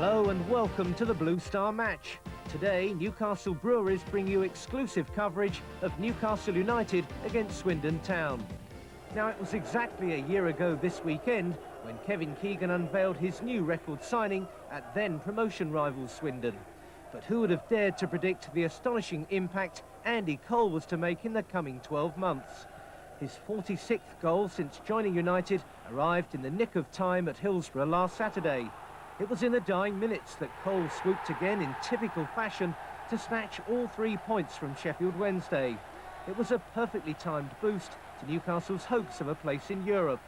Hello and welcome to the Blue Star match. Today, Newcastle Breweries bring you exclusive coverage of Newcastle United against Swindon Town. Now, it was exactly a year ago this weekend when Kevin Keegan unveiled his new record signing at then promotion rival Swindon. But who would have dared to predict the astonishing impact Andy Cole was to make in the coming 12 months? His 46th goal since joining United arrived in the nick of time at Hillsborough last Saturday. It was in the dying minutes that Cole swooped again in typical fashion to snatch all 3 points from Sheffield Wednesday. It was a perfectly timed boost to Newcastle's hopes of a place in Europe.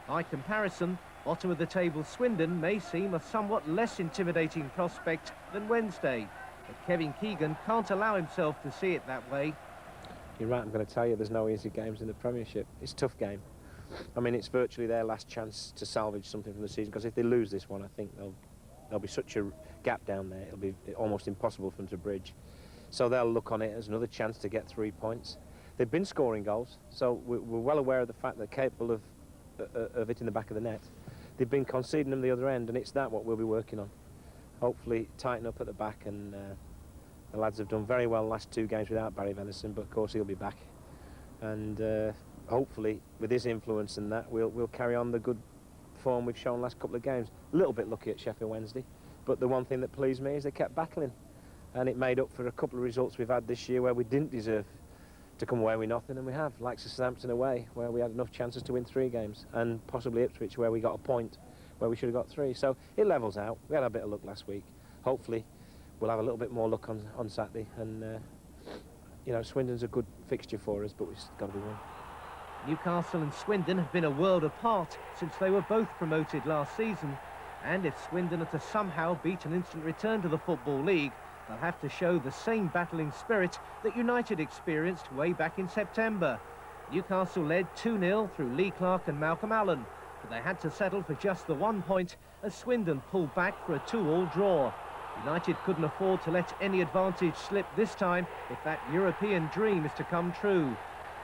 By comparison, bottom of the table Swindon may seem a somewhat less intimidating prospect than Wednesday, but Kevin Keegan can't allow himself to see it that way. You're right, I'm going to tell you there's no easy games in the Premiership. It's a tough game. I mean, it's virtually their last chance to salvage something from the season, because if they lose this one, I think there'll be such a gap down there, it'll be almost impossible for them to bridge. So they'll look on it as another chance to get 3 points. They've been scoring goals, so we're well aware of the fact they're capable of hitting the back of the net. They've been conceding them the other end, and it's that what we'll be working on. Hopefully tighten up at the back, and the lads have done very well the last 2 games without Barry Venison, but of course he'll be back. And hopefully, with his influence and that, we'll carry on the good form we've shown last couple of games. A little bit lucky at Sheffield Wednesday, but the one thing that pleased me is they kept battling, and it made up for a couple of results we've had this year where we didn't deserve to come away with nothing, and we have, like Southampton away, where we had enough chances to win 3 games, and possibly Ipswich, where we got a point where we should have got 3. So it levels out. We had a bit of luck last week. Hopefully, we'll have a little bit more luck on Saturday, and you know, Swindon's a good fixture for us, but we've got to be won. Newcastle and Swindon have been a world apart since they were both promoted last season, and if Swindon are to somehow beat an instant return to the Football League, they'll have to show the same battling spirit that United experienced way back in September. Newcastle led 2-0 through Lee Clark and Malcolm Allen, but they had to settle for just the 1 point as Swindon pulled back for a 2-2 draw. United couldn't afford to let any advantage slip this time if that European dream is to come true.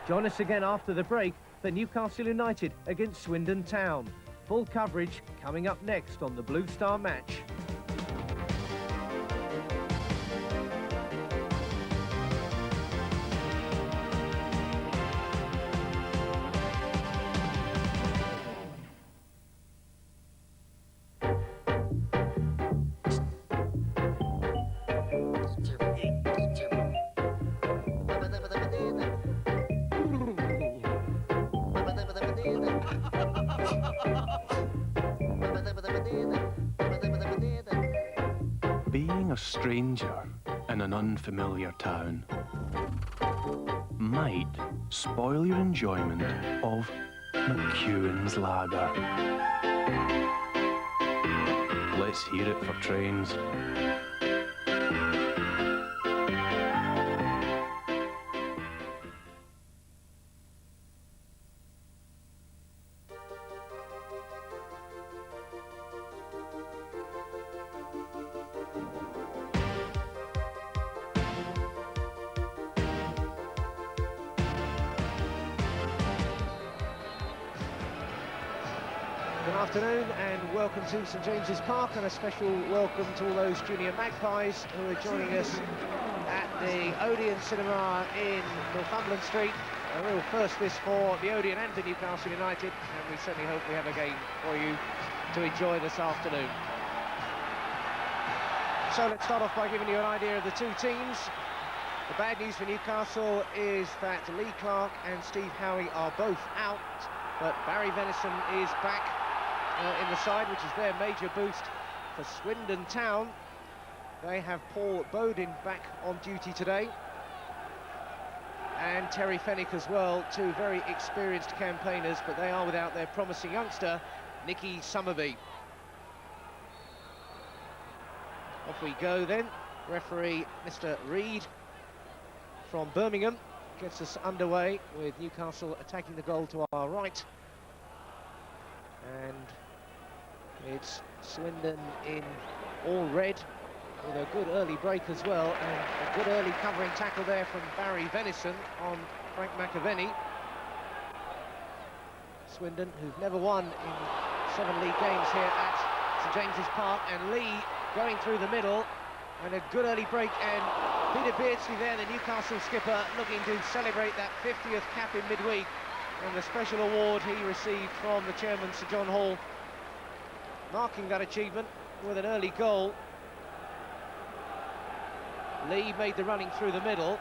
Join us again after the break for Newcastle United against Swindon Town. Full coverage coming up next on the Blue Star match. Being a stranger in an unfamiliar town might spoil your enjoyment of McEwen's Lager. Let's hear it for trains. Good afternoon and welcome to St James's Park, and a special welcome to all those junior magpies who are joining us at the Odeon Cinema in Northumberland Street. A real first this for the Odeon and for Newcastle United, and we certainly hope we have a game for you to enjoy this afternoon. So let's start off by giving you an idea of the 2 teams. The bad news for Newcastle is that Lee Clark and Steve Howie are both out, but Barry Venison is back in the side, which is their major boost. For Swindon Town, they have Paul Bodin back on duty today, and Terry Fennick as well, 2 very experienced campaigners, but they are without their promising youngster, Nicky Summerby. Off we go then. Referee Mr. Reid from Birmingham gets us underway with Newcastle attacking the goal to our right. And it's Swindon in all red with a good early break as well, and a good early covering tackle there from Barry Venison on Frank McAvenny. Swindon, who've never won in 7 league games here at St James's Park, and Lee going through the middle, and a good early break, and Peter Beardsley there, the Newcastle skipper, looking to celebrate that 50th cap in midweek, and the special award he received from the chairman, Sir John Hall, marking that achievement with an early goal. Lee made the running through the middle,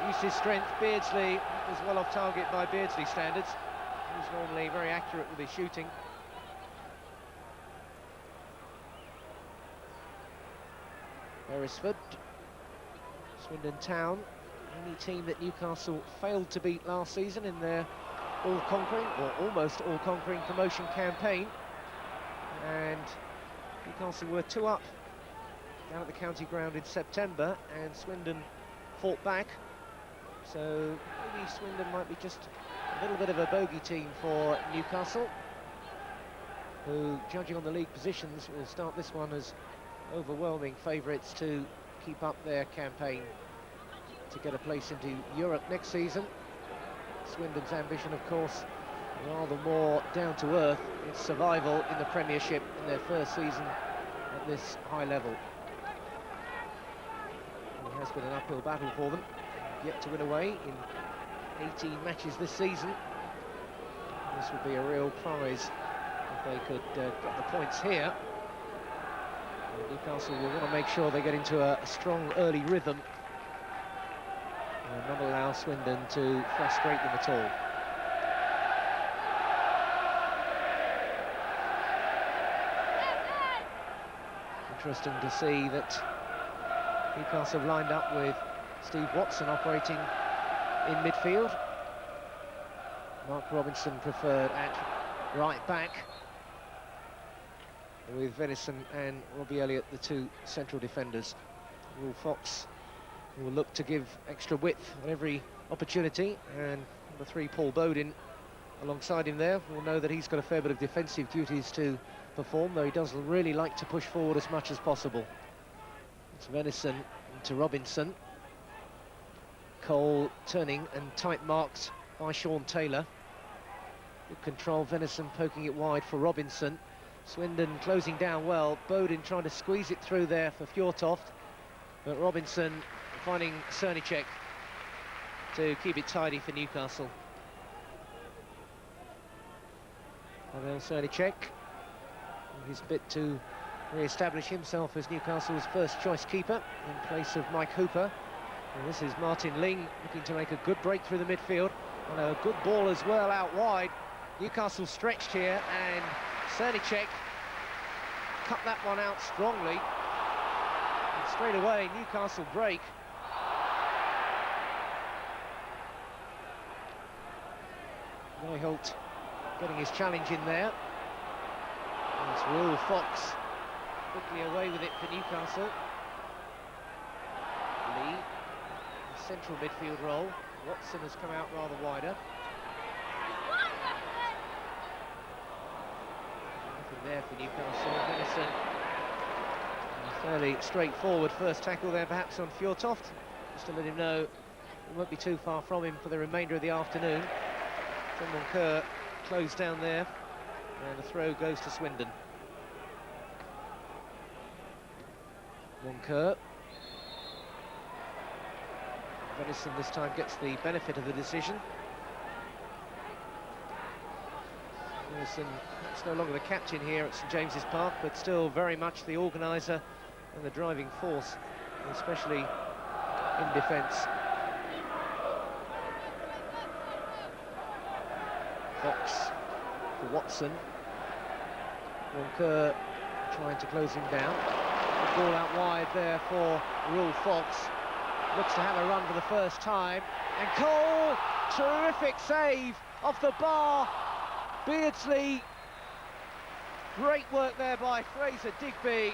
used his strength. Beardsley was well off target by Beardsley standards. He's normally very accurate with his shooting. Beresford, Swindon Town, only team that Newcastle failed to beat last season in their all-conquering, or almost all-conquering promotion campaign. And Newcastle were 2 up down at the county ground in September, and Swindon fought back. So maybe Swindon might be just a little bit of a bogey team for Newcastle, who, judging on the league positions, will start this one as overwhelming favourites to keep up their campaign to get a place into Europe next season. Swindon's ambition, of course, rather more down to earth. It's survival in the Premiership in their first season at this high level. It has been an uphill battle for them, yet to win away in 18 matches this season. This would be a real prize if they could get the points here. And Newcastle will want to make sure they get into a strong early rhythm and not allow Swindon to frustrate them at all. Interesting to see that Newcastle have lined up with Steve Watson operating in midfield. Mark Robinson preferred at right back, with Venison and Robbie Elliott the 2 central defenders. Ruel Fox will look to give extra width on every opportunity, and number 3 Paul Bodin alongside him there will know that he's got a fair bit of defensive duties to perform, though he does really like to push forward as much as possible. It's Venison to Robinson. Cole turning and tight marked by Sean Taylor. Good control, Venison poking it wide for Robinson. Swindon closing down well, Bodin trying to squeeze it through there for Fjortoft, but Robinson finding Cernicek to keep it tidy for Newcastle. Pavel Cernicek, his bit to re-establish himself as Newcastle's first choice keeper in place of Mike Hooper. And this is Martin Ling looking to make a good break through the midfield, and a good ball as well out wide. Newcastle stretched here, and Cernicek cut that one out strongly. And straight away, Newcastle break. Neuholt getting his challenge in there. And it's Ruel Fox quickly away with it for Newcastle. Lee, the central midfield role. Watson has come out rather wider. Nothing there for Newcastle. Venison, a fairly straightforward first tackle there perhaps on Fjortoft, just to let him know it won't be too far from him for the remainder of the afternoon. John Moncur closed down there, and the throw goes to Swindon. Moncur. Venison this time gets the benefit of the decision. Venison is no longer the captain here at St James's Park, but still very much the organiser and the driving force, especially in defence. Fox for Watson. Moncur trying to close him down. The ball out wide there for Ruel Fox. Looks to have a run for the first time. And Cole, terrific save off the bar. Beardsley, great work there by Fraser Digby.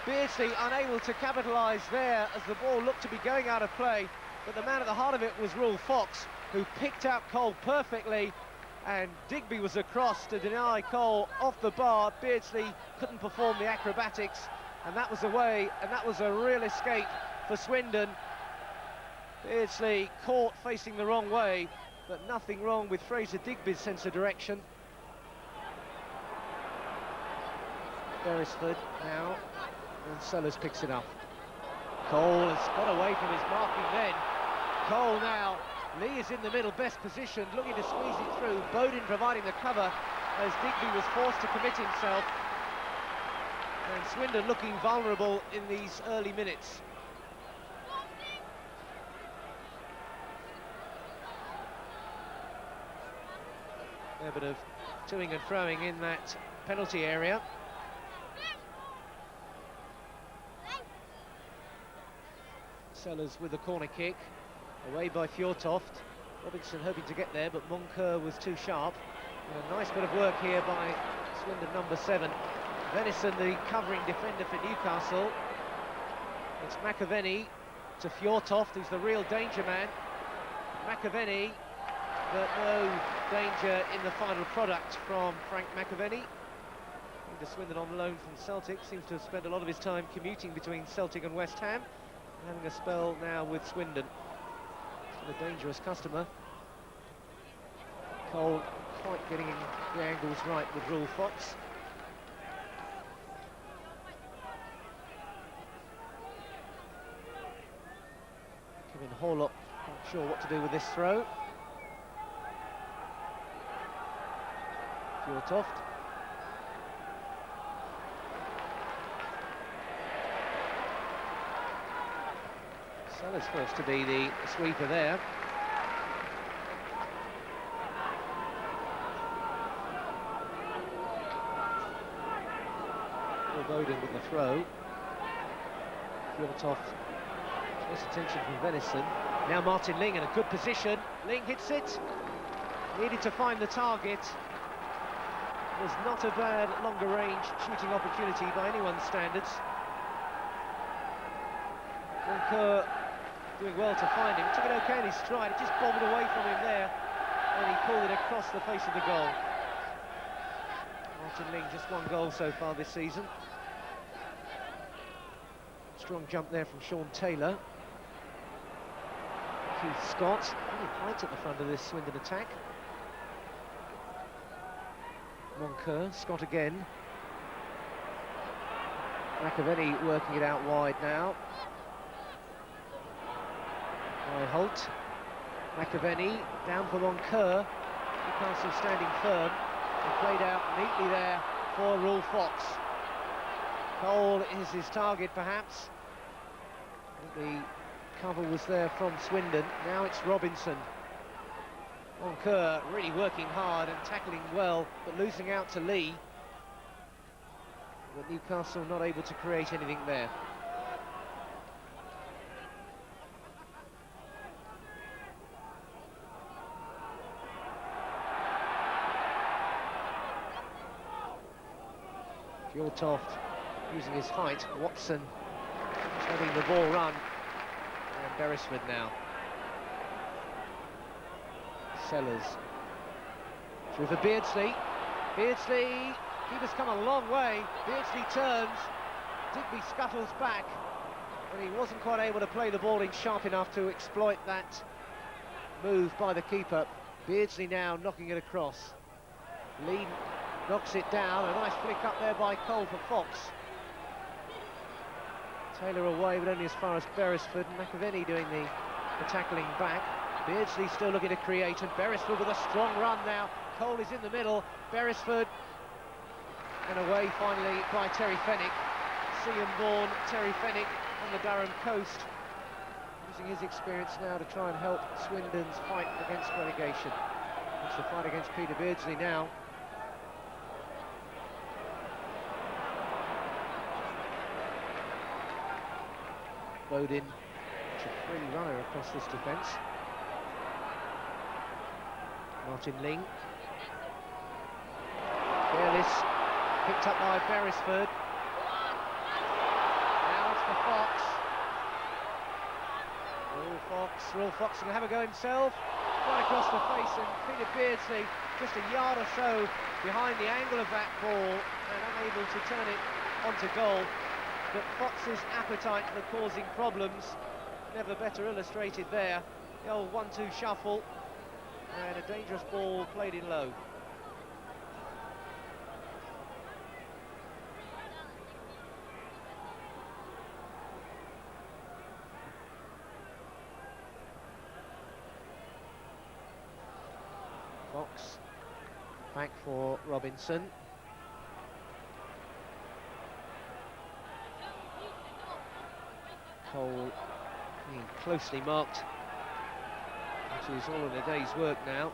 Beardsley unable to capitalise there as the ball looked to be going out of play. But the man at the heart of it was Ruel Fox, who picked out Cole perfectly. And Digby was across to deny Cole off the bar. Beardsley couldn't perform the acrobatics, and that was away, and that was a real escape for Swindon. Beardsley caught facing the wrong way, but nothing wrong with Fraser Digby's sense of direction. Beresford now, and Sellers picks it up. Cole has got away from his marking then. Cole now, Lee is in the middle, best positioned, looking to squeeze it through. Bowden providing the cover as Digby was forced to commit himself. And Swindon looking vulnerable in these early minutes. A bit of toing and froing in that penalty area. Sellers with the corner kick, away by Fjortoft. Robinson hoping to get there, but Moncur was too sharp. And a nice bit of work here by Swindon number 7. Venison, the covering defender for Newcastle. It's McAvenny to Fjortoft, who's the real danger man. McAvenny, but no danger in the final product from Frank McAvenny. To Swindon on loan from Celtic, seems to have spent a lot of his time commuting between Celtic and West Ham. Having a spell now with Swindon. Still a dangerous customer. Cole quite getting the angles right with Ruel Fox. Kevin Horlock not sure what to do with this throw. Fjortoft. Sellers forced to be the sweeper there. Bowden with the throw. Fjortoft, nice attention from Venison. Now Martin Ling in a good position. Ling hits it. Needed to find the target. Was not a bad longer range shooting opportunity by anyone's standards. Moncur doing well to find him. Took it okay in his stride. It just bobbed away from him there, and he pulled it across the face of the goal. Martin Ling, just one goal so far this season. Strong jump there from Sean Taylor. Keith Scott, really height at the front of this Swindon attack. Moncur, Scott again. McAvenny working it out wide now. By Holt. McAvenny down for Moncur. Newcastle standing firm. And played out neatly there for Ruel Fox. Cole is his target perhaps. The cover was there from Swindon. Now it's Robinson. Moncur really working hard and tackling well, but losing out to Lee. But Newcastle not able to create anything there. Fjortoft using his height. Watson having the ball run. And Beresford now. Sellers. Through for Beardsley. Beardsley, keeper's come a long way. Beardsley turns. Digby scuttles back. But he wasn't quite able to play the ball in sharp enough to exploit that move by the keeper. Beardsley now knocking it across. Lee knocks it down. A nice flick up there by Cole for Fox. Taylor away, but only as far as Beresford. McAvenny doing the tackling back. Beardsley still looking to create, and Beresford with a strong run now. Cole is in the middle. Beresford, and away finally by Terry Fenwick. Sealand-born Terry Fenwick on the Durham coast, using his experience now to try and help Swindon's fight against relegation. It's the fight against Peter Beardsley now. Bowden, a free runner across this defence. Martin Ling. Careless, picked up by Beresford. Now it's for Fox. Ruel Fox can have a go himself. Right across the face, and Peter Beardsley just a yard or so behind the angle of that ball and unable to turn it onto goal. But Fox's appetite for causing problems never better illustrated there. The old 1-2 shuffle and a dangerous ball played in low. Back for Robinson. Cole being closely marked, which is all in a day's work now.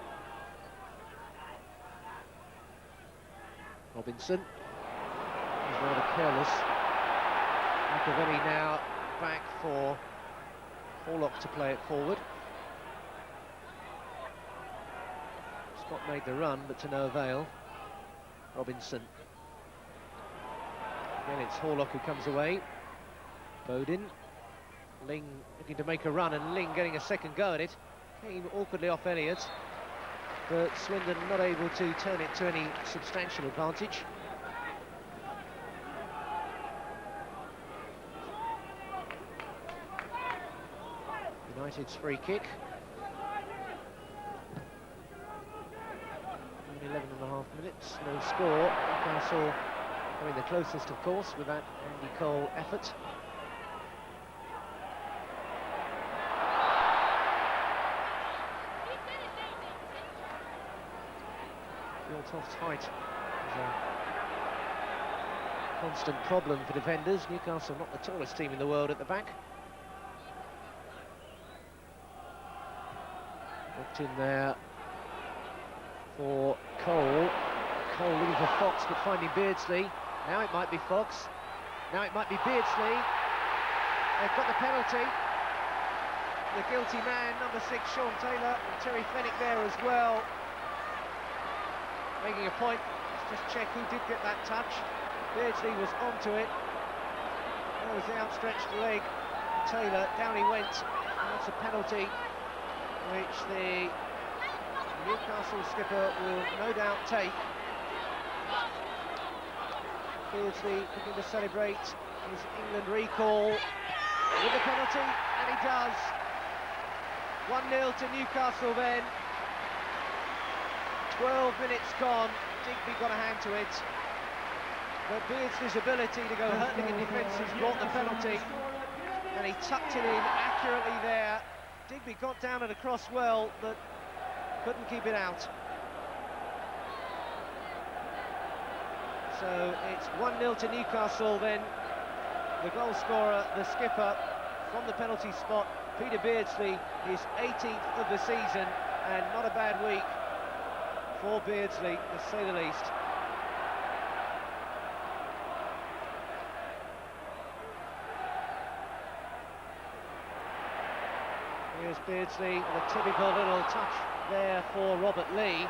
Robinson is rather careless. Machiavelli now back for Horlock to play it forward. Scott made the run, but to no avail. Robinson. Again, it's Horlock who comes away. Bowden. Ling looking to make a run, and Ling getting a second go at it. Came awkwardly off Elliott, but Swindon not able to turn it to any substantial advantage. United's free kick. 11.5 minutes, no score. Newcastle coming the closest, of course, with that Andy Cole effort. Toff's height is a constant problem for defenders. Newcastle not the tallest team in the world at the back. Looked in there for Cole. Cole looking for Fox, but finding Beardsley. Now it might be Fox. Now it might be Beardsley. They've got the penalty. The guilty man, number 6, Sean Taylor, and Terry Fenwick there as well. Making a point. Let's just check who did get that touch. Beardsley was onto it. There was the outstretched leg. Taylor, down he went. And that's a penalty which the Newcastle skipper will no doubt take. Beardsley looking to celebrate his England recall with the penalty, and he does. 1-0 to Newcastle then. 12 minutes gone, Digby got a hand to it, but Beardsley's ability to go hurtling in defence has brought the penalty, and he tucked it in accurately there. Digby got down and across well, but couldn't keep it out. So it's 1-0 to Newcastle then. The goal scorer, the skipper, from the penalty spot, Peter Beardsley, his 18th of the season, and not a bad week for Beardsley, to say the least. Here's Beardsley with a typical little touch there for Robert Lee.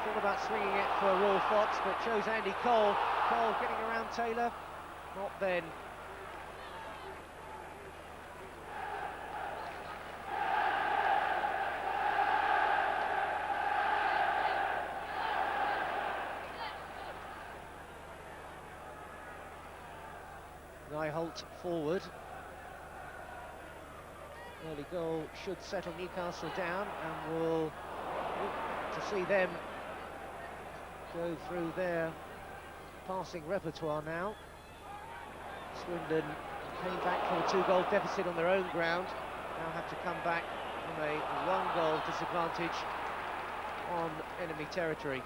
Thought about swinging it for Ruel Fox, but chose Andy Cole. Cole getting around Taylor, not then. Holt forward. Early goal should settle Newcastle down, and we'll look to see them go through their passing repertoire now. Swindon came back from a 2-goal deficit on their own ground, now have to come back from a 1-goal disadvantage on enemy territory.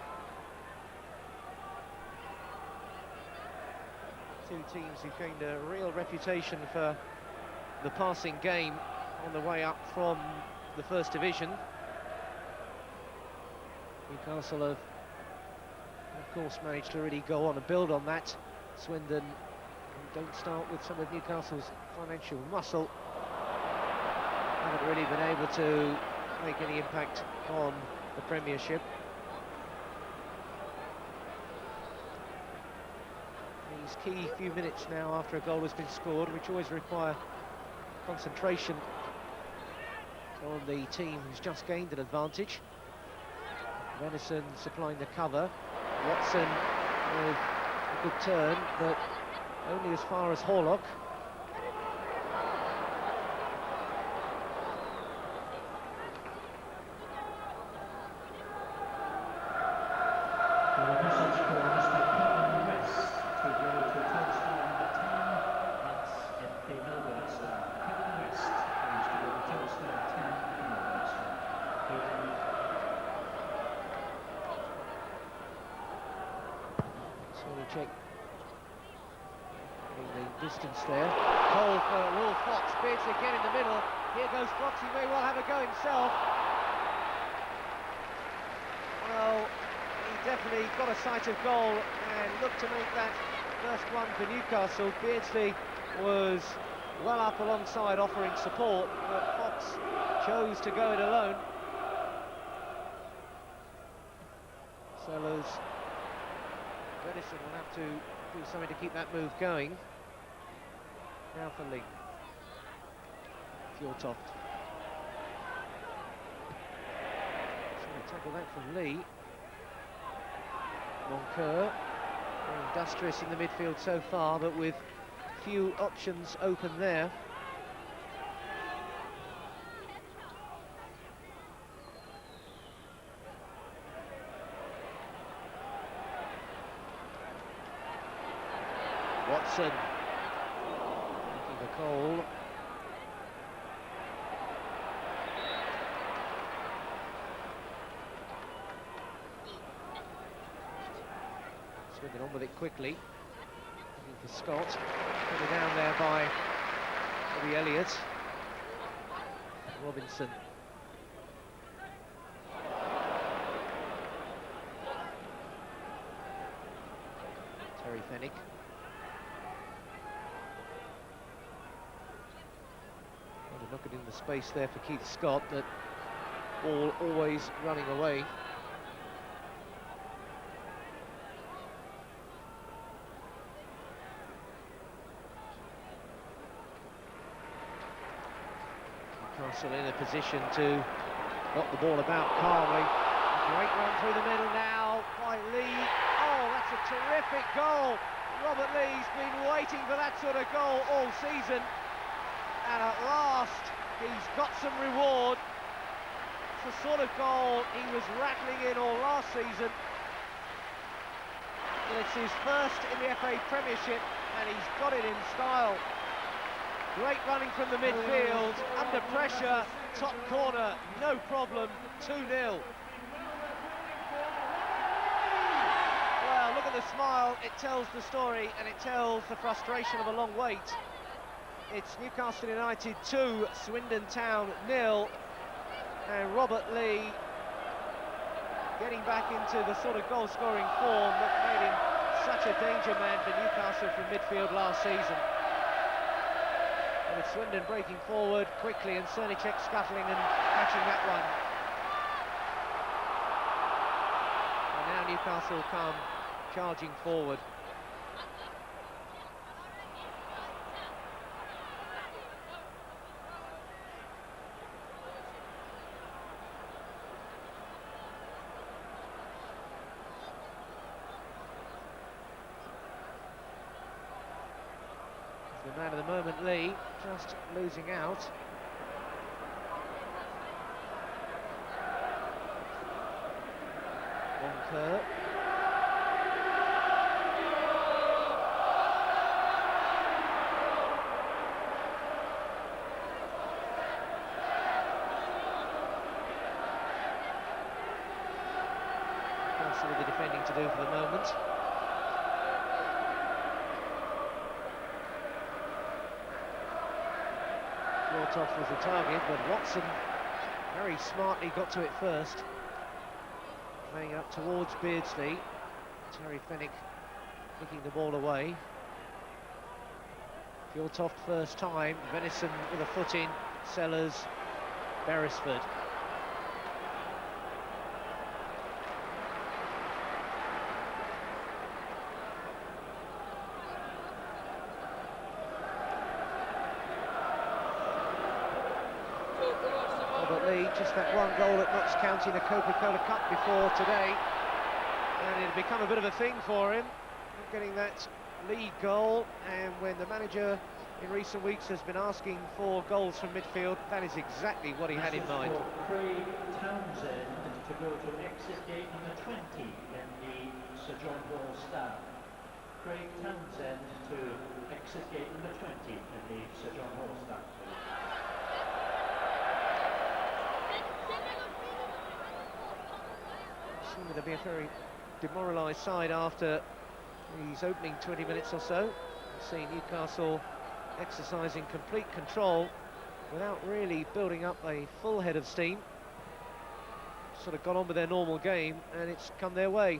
Two teams who've gained a real reputation for the passing game on the way up from the First Division. Newcastle have, of course, managed to really go on and build on that. Swindon don't start with some of Newcastle's financial muscle. Haven't really been able to make any impact on the Premiership. Key few minutes now after a goal has been scored, which always require concentration on the team who's just gained an advantage. Venison supplying the cover. Watson with a good turn, but only as far as Horlock. Sonichek in the distance there. Cole for Ruel Fox. Beardsley again in the middle. Here goes Fox. He may well have a go himself. Well, he definitely got a sight of goal and looked to make that first one for Newcastle. Beardsley was well up alongside offering support, but Fox chose to go it alone. Sellers, Venison will have to do something to keep that move going. Now for Lee. Fjortoft. Trying to tackle that from Lee. Moncur, very industrious in the midfield so far, but with few options open there. Watson looking for Cole. Swindon on with it quickly. Looking for Scott. Put down there by Bobby Elliott. Robinson. Terry Fennick. Trying to knock it in the space there for Keith Scott, but ball always running away. Newcastle in a position to knock the ball about calmly. A great run through the middle now by Lee. Oh, that's a terrific goal. Robert Lee's been waiting for that sort of goal all season, and at last he's got some reward. It's the sort of goal he was rattling in all last season. And it's his first in the FA Premiership, and he's got it in style. Great running from the midfield, under pressure, top corner, no problem, 2-0. Well, look at the smile, it tells the story, and it tells the frustration of a long wait. It's Newcastle United 2, Swindon Town 0, and Robert Lee getting back into the sort of goal-scoring form that made him such a danger man for Newcastle from midfield last season. With Swindon breaking forward quickly and Sonichek scuttling and catching that one. And now Newcastle come charging forward. The man of the moment, Lee, just losing out. Moncur. Also with the defending to do for the moment. Fjortoft was the target, but Watson very smartly got to it first. Playing up towards Beardsley. Terry Fennick kicking the ball away. Fjortoft first time. Venison with a foot in. Sellers, Beresford. Just that one goal at Notts County in the Coca-Cola Cup before today, and it'll become a bit of a thing for him, getting that league goal. And when the manager in recent weeks has been asking for goals from midfield, that is exactly what he had in mind. Craig Townsend to go to exit gate number 20 in the Sir John Hall stand. Craig Townsend to exit gate number 20 in the Sir John Hall stand. They'll be a very demoralised side after these opening 20 minutes or so. We've seen Newcastle exercising complete control without really building up a full head of steam. Sort of got on with their normal game, and it's come their way.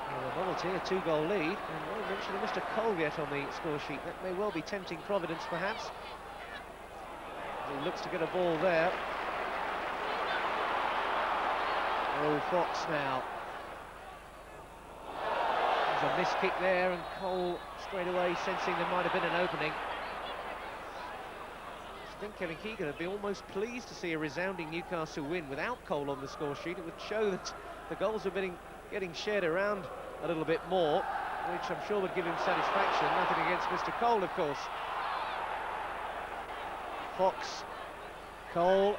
Well, the novelty, a 2-goal lead, and no mention of Mr. Cole yet on the score sheet. That may well be tempting Providence, perhaps. He looks to get a ball there. Ruel Fox now. There's a missed kick there, and Cole straight away sensing there might have been an opening. I think Kevin Keegan would be almost pleased to see a resounding Newcastle win without Cole on the score sheet. It would show that the goals are getting shared around a little bit more, which I'm sure would give him satisfaction. Nothing against Mr. Cole, of course. Fox, Cole.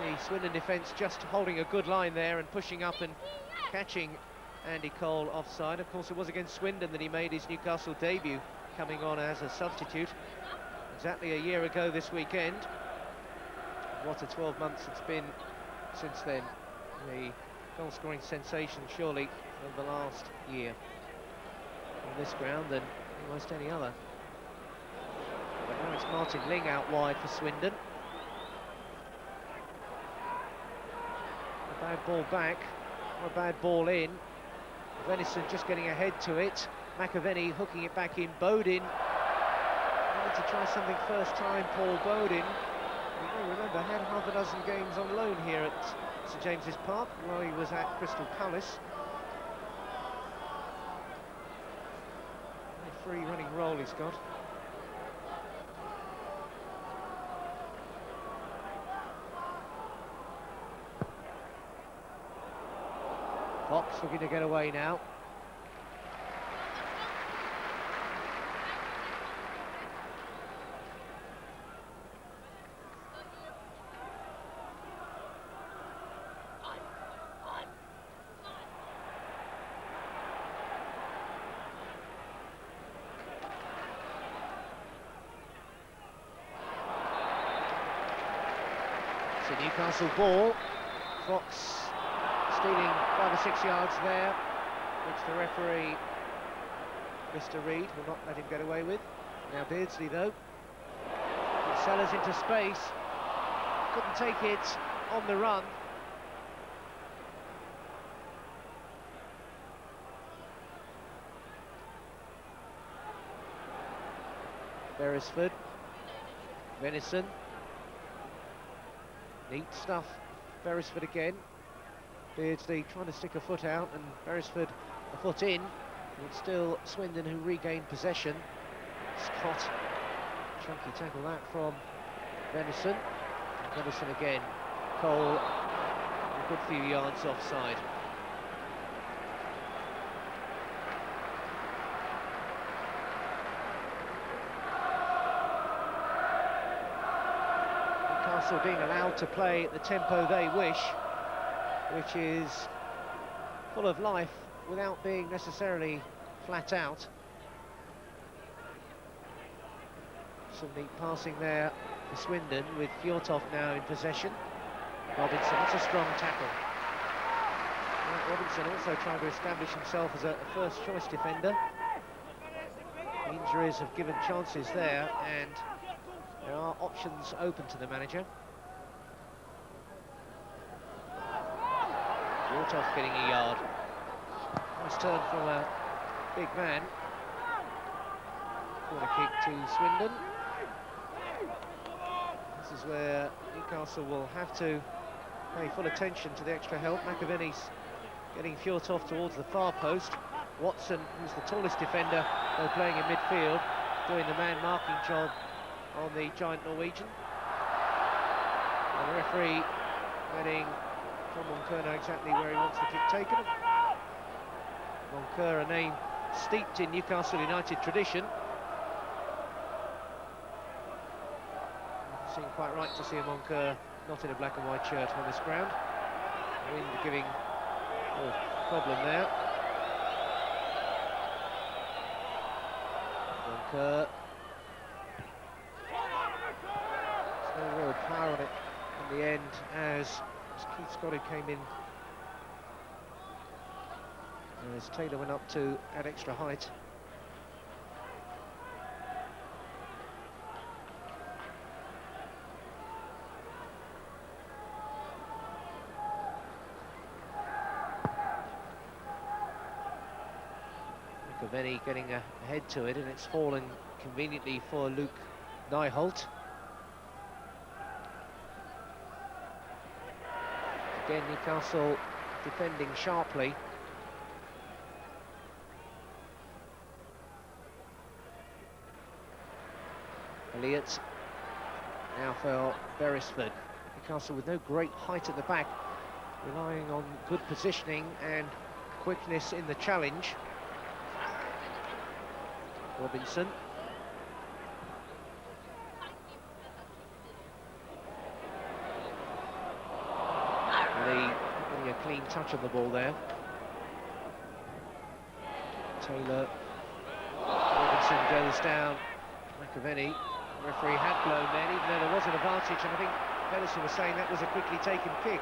The Swindon defence just holding a good line there and pushing up and catching Andy Cole offside. Of course, it was against Swindon that he made his Newcastle debut, coming on as a substitute exactly a year ago this weekend. What a 12 months it's been since then. The goal-scoring sensation, surely, of the last year on this ground than almost any other. But now it's Martin Ling out wide for Swindon. A bad ball back, or a bad ball in. Venison just getting ahead to it. McAvenny hooking it back in. Bodin wanted to try something first time. Paul Bodin, you may remember, had half a dozen games on loan here at St James's Park while he was at Crystal Palace. A free running role he's got. Fox looking to get away now. It's a Newcastle ball. Fox stealing 5 or 6 yards there, which the referee, Mr. Reid, will not let him get away with. Now Beardsley, though, Sellers into space, couldn't take it on the run. Beresford, Venison, neat stuff. Beresford again. Beardsley trying to stick a foot out, and Beresford a foot in. It's still Swindon who regained possession. Scott, chunky tackle that from Venison. And Venison again. Cole, a good few yards offside. Newcastle being allowed to play at the tempo they wish, which is full of life without being necessarily flat out. Some neat passing there for Swindon, with Fjortoft now in possession. Robinson, that's a strong tackle. Robinson also trying to establish himself as a first-choice defender. Injuries have given chances there, and there are options open to the manager. Fjortoft getting a yard. Nice turn from a big man. Corner kick to Swindon. This is where Newcastle will have to pay full attention to the extra help. McAvenny's getting Fjortoft towards the far post. Watson, who's the tallest defender, though playing in midfield, doing the man-marking job on the giant Norwegian. And the referee letting Tom Moncur know exactly where he wants the kick taken. Moncur, a name steeped in Newcastle United tradition. It seemed quite right to see a Moncur not in a black and white shirt on this ground. Wind giving a problem there. Moncur. There's no real power on it in the end, as It's Keith Scott who came in as Taylor went up to add extra height. Benny getting ahead to it, and it's fallen conveniently for Luke Nyholt. Again, Newcastle defending sharply. Elliott now for Beresford. Newcastle with no great height at the back, relying on good positioning and quickness in the challenge. Robinson. Lee getting a clean touch of the ball there. Taylor. Robinson goes down. McAvenny. The referee had blown then, even though there was an advantage, and I think Pedersen was saying that was a quickly taken kick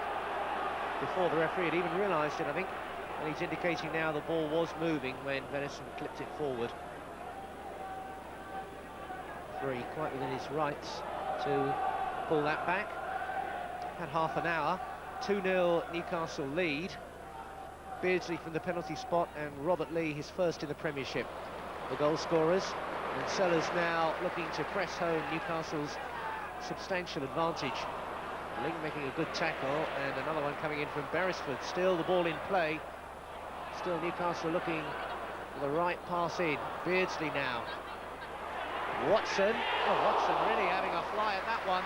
before the referee had even realised it, I think. And he's indicating now the ball was moving when Venison clipped it forward. Three quite within his rights to pull that back. Had half an hour. 2-0 Newcastle lead. Beardsley from the penalty spot and Robert Lee his first in the Premiership. The goal scorers. And Sellers now looking to press home Newcastle's substantial advantage. Ling making a good tackle, and another one coming in from Beresford. Still the ball in play. Still Newcastle looking for the right pass in. Beardsley now. Watson. Oh, Watson really having a fly at that one.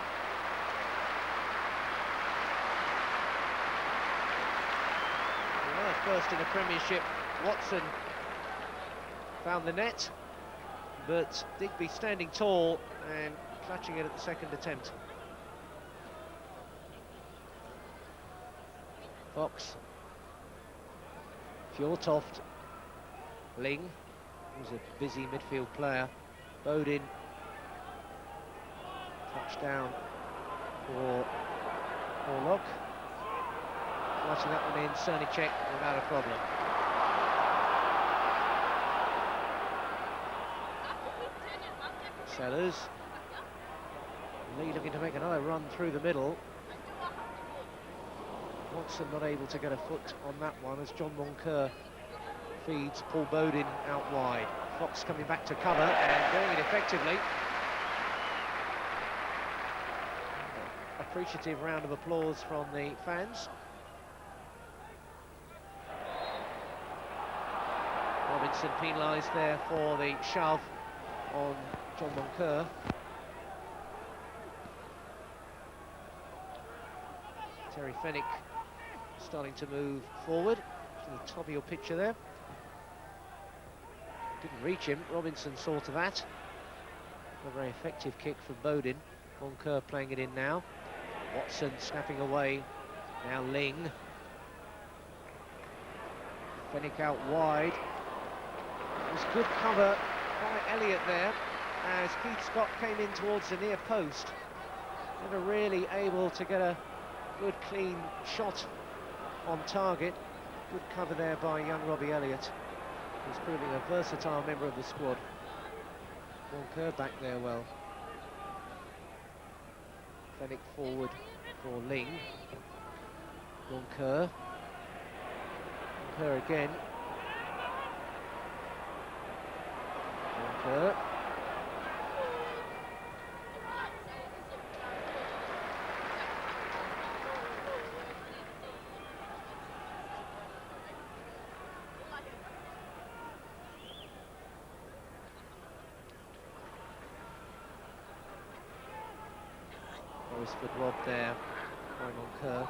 Another first in the Premiership. Watson found the net, but Digby standing tall and clutching it at the second attempt. Fox. Fjortoft. Ling, who's a busy midfield player. Bodin. Touchdown for Orlok. Watching that one in, Cernicek without a problem. Sellers. Lee looking to make another run through the middle. Watson not able to get a foot on that one as John Moncur feeds Paul Bodin out wide. Fox coming back to cover and doing it effectively. Appreciative round of applause from the fans. Robinson penalised there for the shove on John Moncur. Terry Fenwick starting to move forward to the top of your picture there. Didn't reach him. Robinson saw to that. A very effective kick from Bodin. Moncur playing it in now. Watson snapping away. Now Ling. Fenwick out wide. It was good cover by Elliott there as Keith Scott came in towards the near post. Never really able to get a good clean shot on target. Good cover there by young Robbie Elliott, who's proving a versatile member of the squad. Moncur back there well. Fenwick forward for Ling. Moncur. Moncur again. Moncur. Beresford robbed there by Moncur.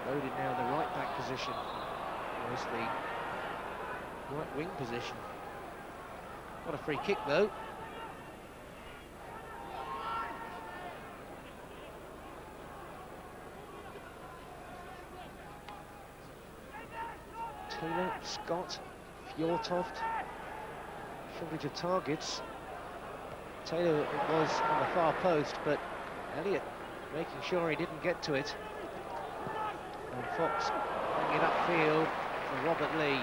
Loaded now in the right back position. Where's the right wing position? What a free kick though. Taylor, Scott, Fjortoft. Shortage of targets. Taylor it was on the far post, but Elliott making sure he didn't get to it. Fox bringing it upfield for Robert Lee.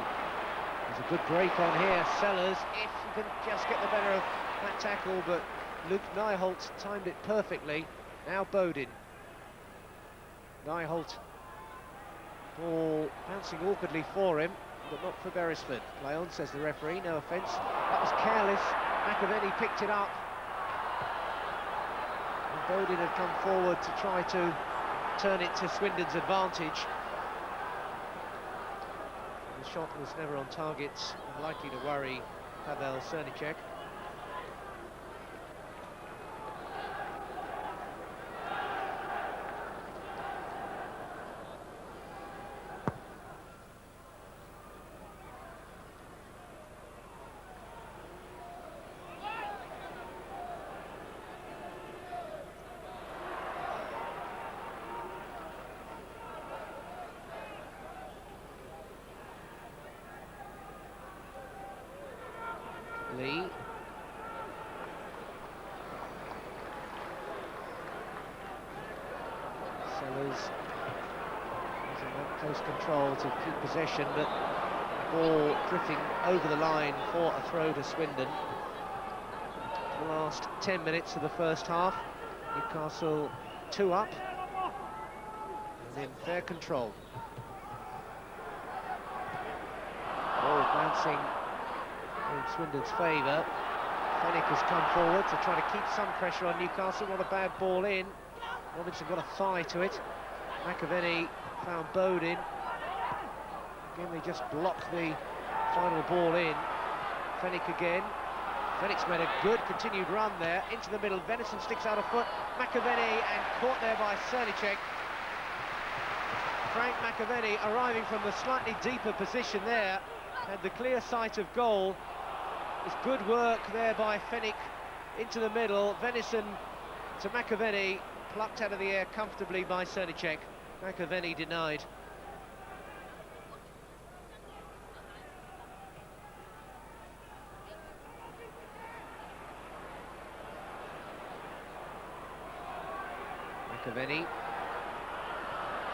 There's a good break on here. Sellers, if he can just get the better of that tackle, but Luke Nyholt timed it perfectly. Now Bowden. Nyholt, ball bouncing awkwardly for him, but not for Beresford. Play on, says the referee, no offence. That was careless. McAvenny picked it up. And Bowden had come forward to try to turn it to Swindon's advantage. The shot was never on target, unlikely to worry Pavel Cernicek. Lee. Sellers using that close control to keep possession, but ball drifting over the line for a throw to Swindon. The last 10 minutes of the first half, Newcastle 2 up and in fair control. Ball bouncing in Swindon's favour. Fenwick has come forward to try to keep some pressure on Newcastle. Not a bad ball in. Robinson got a thigh to it. McAvenny found Bowden. Again, they just blocked the final ball in. Fenwick again. Fenwick's made a good continued run there. Into the middle. Venison sticks out a foot. McAvenny, and caught there by Cernicek. Frank McAvenny arriving from the slightly deeper position there. Had the clear sight of goal. It's good work there by Fenwick into the middle. Venison to McAvenny, plucked out of the air comfortably by Cernicek. McAvenny denied. McAvenny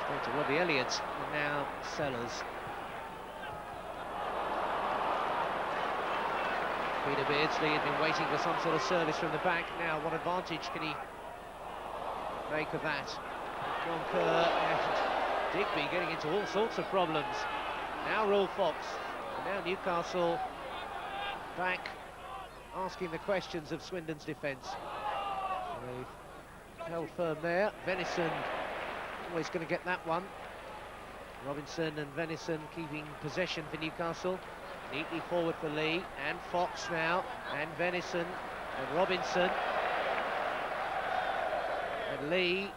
straight to Robbie Elliott, and now Sellers. Peter Beardsley had been waiting for some sort of service from the back. Now, what advantage can he make of that? John Kerr and Digby getting into all sorts of problems. Now Ruel Fox, and now Newcastle back asking the questions of Swindon's defence. They've held firm there. Venison always going to get that one. Robinson and Venison keeping possession for Newcastle. Neatly forward for Lee, and Fox now, and Venison, and Robinson. And Lee,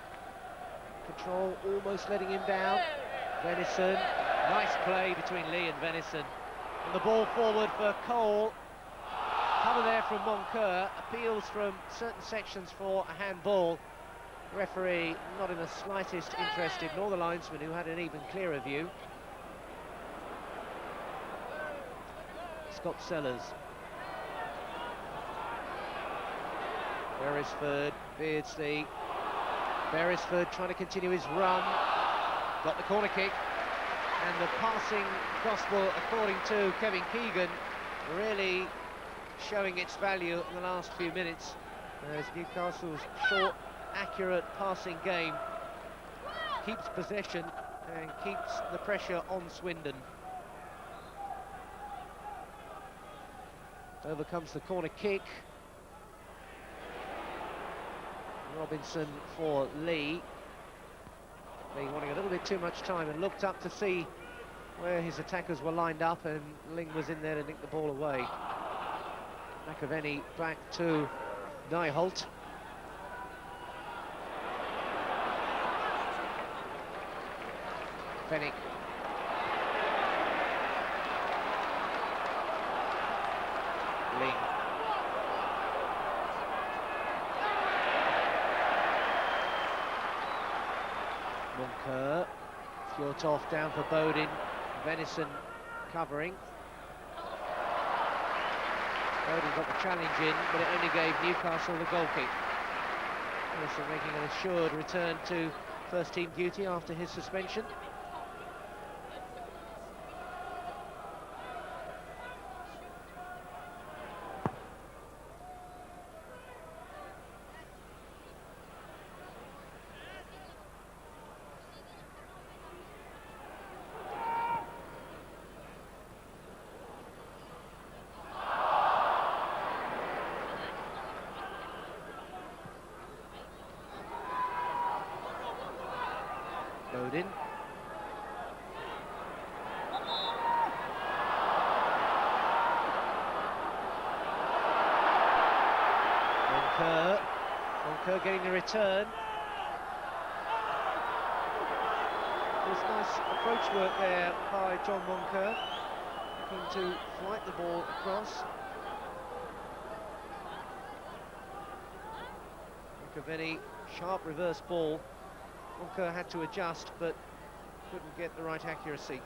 control almost letting him down. Venison, nice play between Lee and Venison. And the ball forward for Cole. Cover there from Moncur, appeals from certain sections for a handball. Referee not in the slightest interested, nor the linesman, who had an even clearer view. Scott Sellers. Beresford, Beardsley. Beresford trying to continue his run. Got the corner kick. And the passing gospel, according to Kevin Keegan, really showing its value in the last few minutes, as Newcastle's short, accurate passing game keeps possession and keeps the pressure on Swindon. Over comes the corner kick. Robinson for Lee. Lee wanting a little bit too much time, and looked up to see where his attackers were lined up, and Ling was in there to nick the ball away. McAvenny back to Nyholt. Fenwick. Ling. Moncur. Fjortoff down for Bowden. Venison covering. Bowden got the challenge in, but it only gave Newcastle the goal kick. Venison making an assured return to first team duty after his suspension. Wonker getting the return. There's nice approach work there by John Wonker, looking to flight the ball across. Makaveni, sharp reverse ball. Wonker had to adjust, but couldn't get the right accuracy.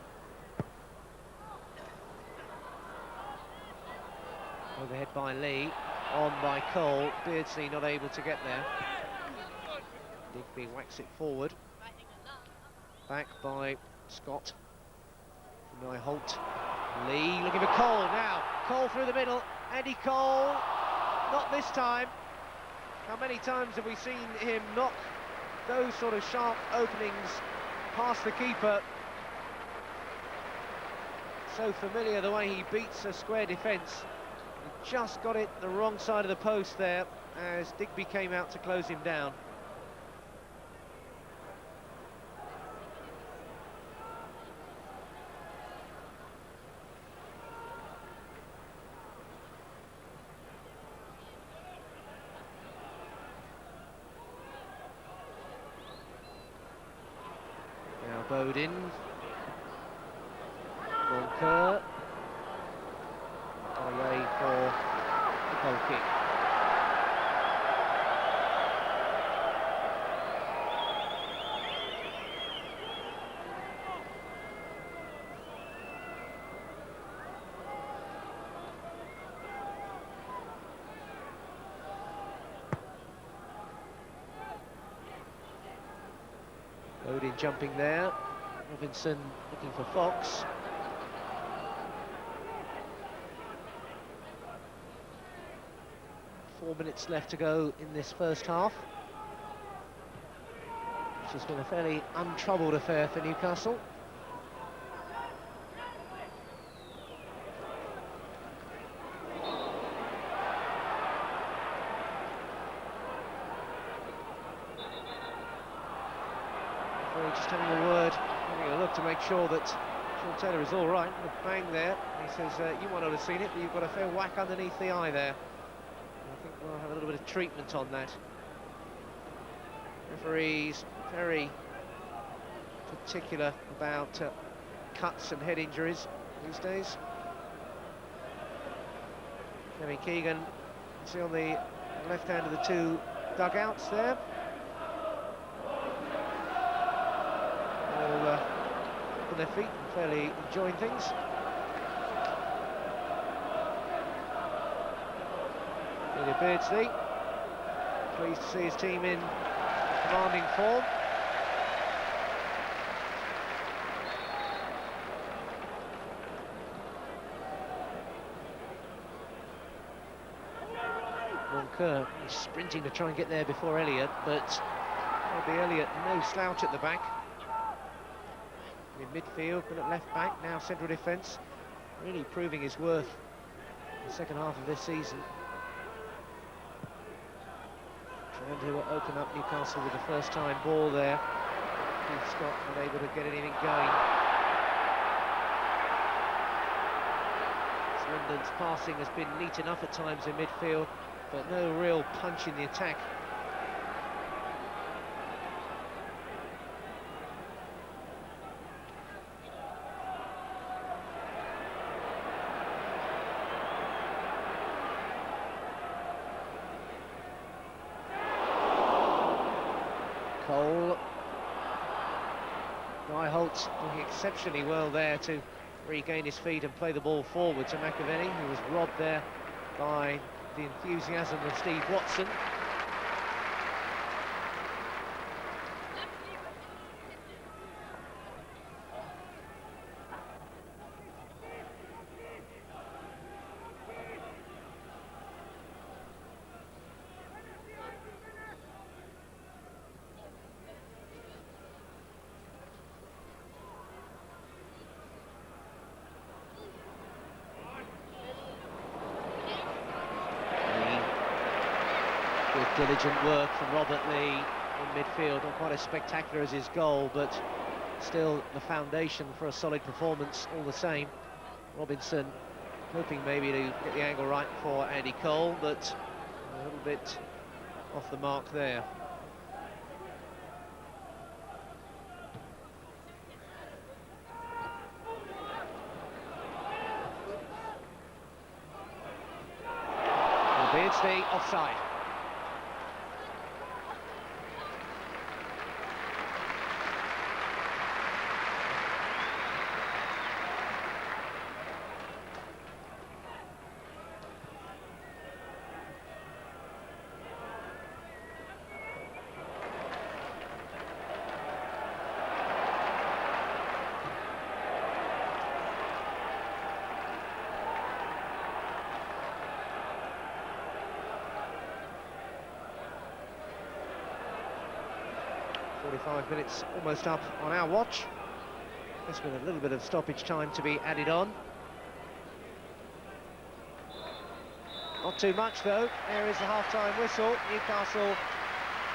Overhead by Lee, on by Cole. Beardsley not able to get there. Digby whacks it forward. Back by Scott. Now Holt. Lee looking for Cole now. Cole through the middle. Andy Cole. Not this time. How many times have we seen him knock those sort of sharp openings past the keeper? So familiar the way he beats a square defence. He just got it the wrong side of the post there as Digby came out to close him down. Now Bodin. Wonker. Away for the goal kick. Bodin jumping there. Robinson looking for Fox. Four minutes left to go in this first half. Which has been a fairly untroubled affair for Newcastle. Referee just having a word, having a look to make sure that Sean Taylor is all right. The bang there. He says, you might not have seen it, but you've got a fair whack underneath the eye there. I think we'll have a little bit of treatment on that. Referees very particular about cuts and head injuries these days. Kevin Keegan, see on the left hand of the two dugouts there. All on their feet and fairly enjoying things. Beardsley, pleased to see his team in commanding form. Wonker is sprinting to try and get there before Elliott, but Robbie Elliott no slouch at the back. In midfield, but at left back, now central defence, really proving his worth in the second half of this season. And who will open up Newcastle with the first time ball there. Keith Scott unable to get anything going. Swindon's passing has been neat enough at times in midfield, but no real punch in the attack. Cole. Holt doing exceptionally well there to regain his feet and play the ball forward to McAvenny, who was robbed there by the enthusiasm of Steve Watson. Diligent work from Robert Lee in midfield, not quite as spectacular as his goal, but still the foundation for a solid performance all the same. Robinson hoping maybe to get the angle right for Andy Cole, but a little bit off the mark there. And Beardsley offside. .45 minutes almost up on our watch. There's been a little bit of stoppage time to be added on. Not too much though. There is the half-time whistle. Newcastle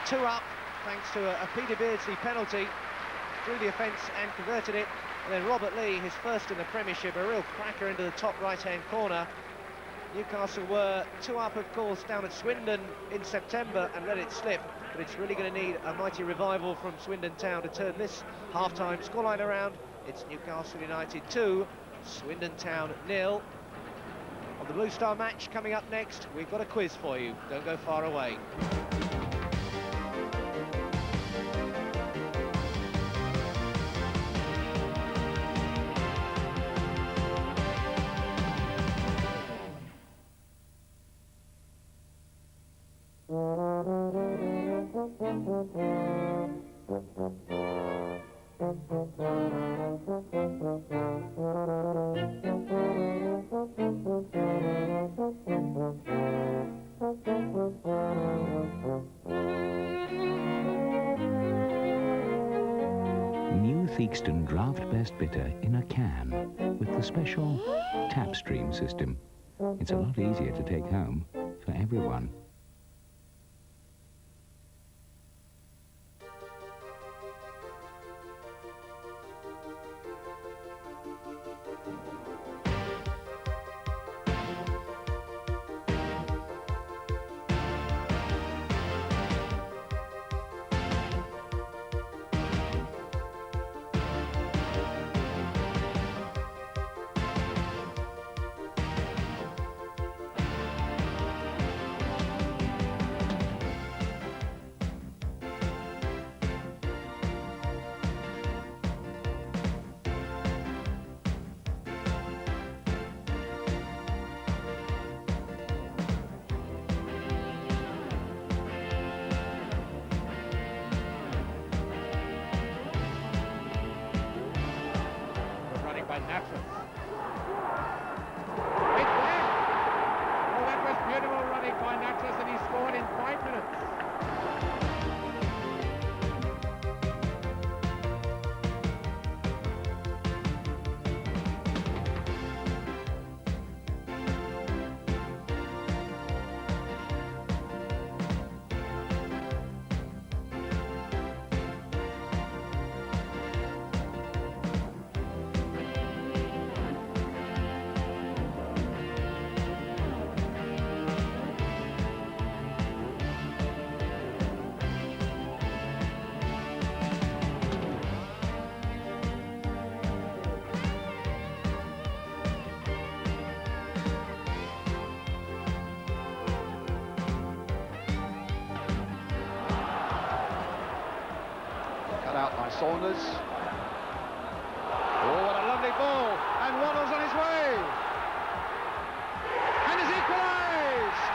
2 up thanks to a Peter Beardsley penalty. Drew the offence and converted it. And then Robert Lee, his first in the Premiership, a real cracker into the top right-hand corner. Newcastle were 2 up, of course, down at Swindon in September and let it slip. But it's really going to need a mighty revival from Swindon Town to turn this half-time scoreline around. It's Newcastle United 2, Swindon Town 0. On the Blue Star match coming up next, we've got a quiz for you. Don't go far away. New Theakston Draft Best Bitter in a can with the special tap stream system. It's a lot easier to take home for everyone. By Natras. It went! Oh, that was beautiful running by Natras, and he scored in 5 minutes. Out by Saunders. Oh, what a lovely ball! And Waddle's on his way! And is equalised!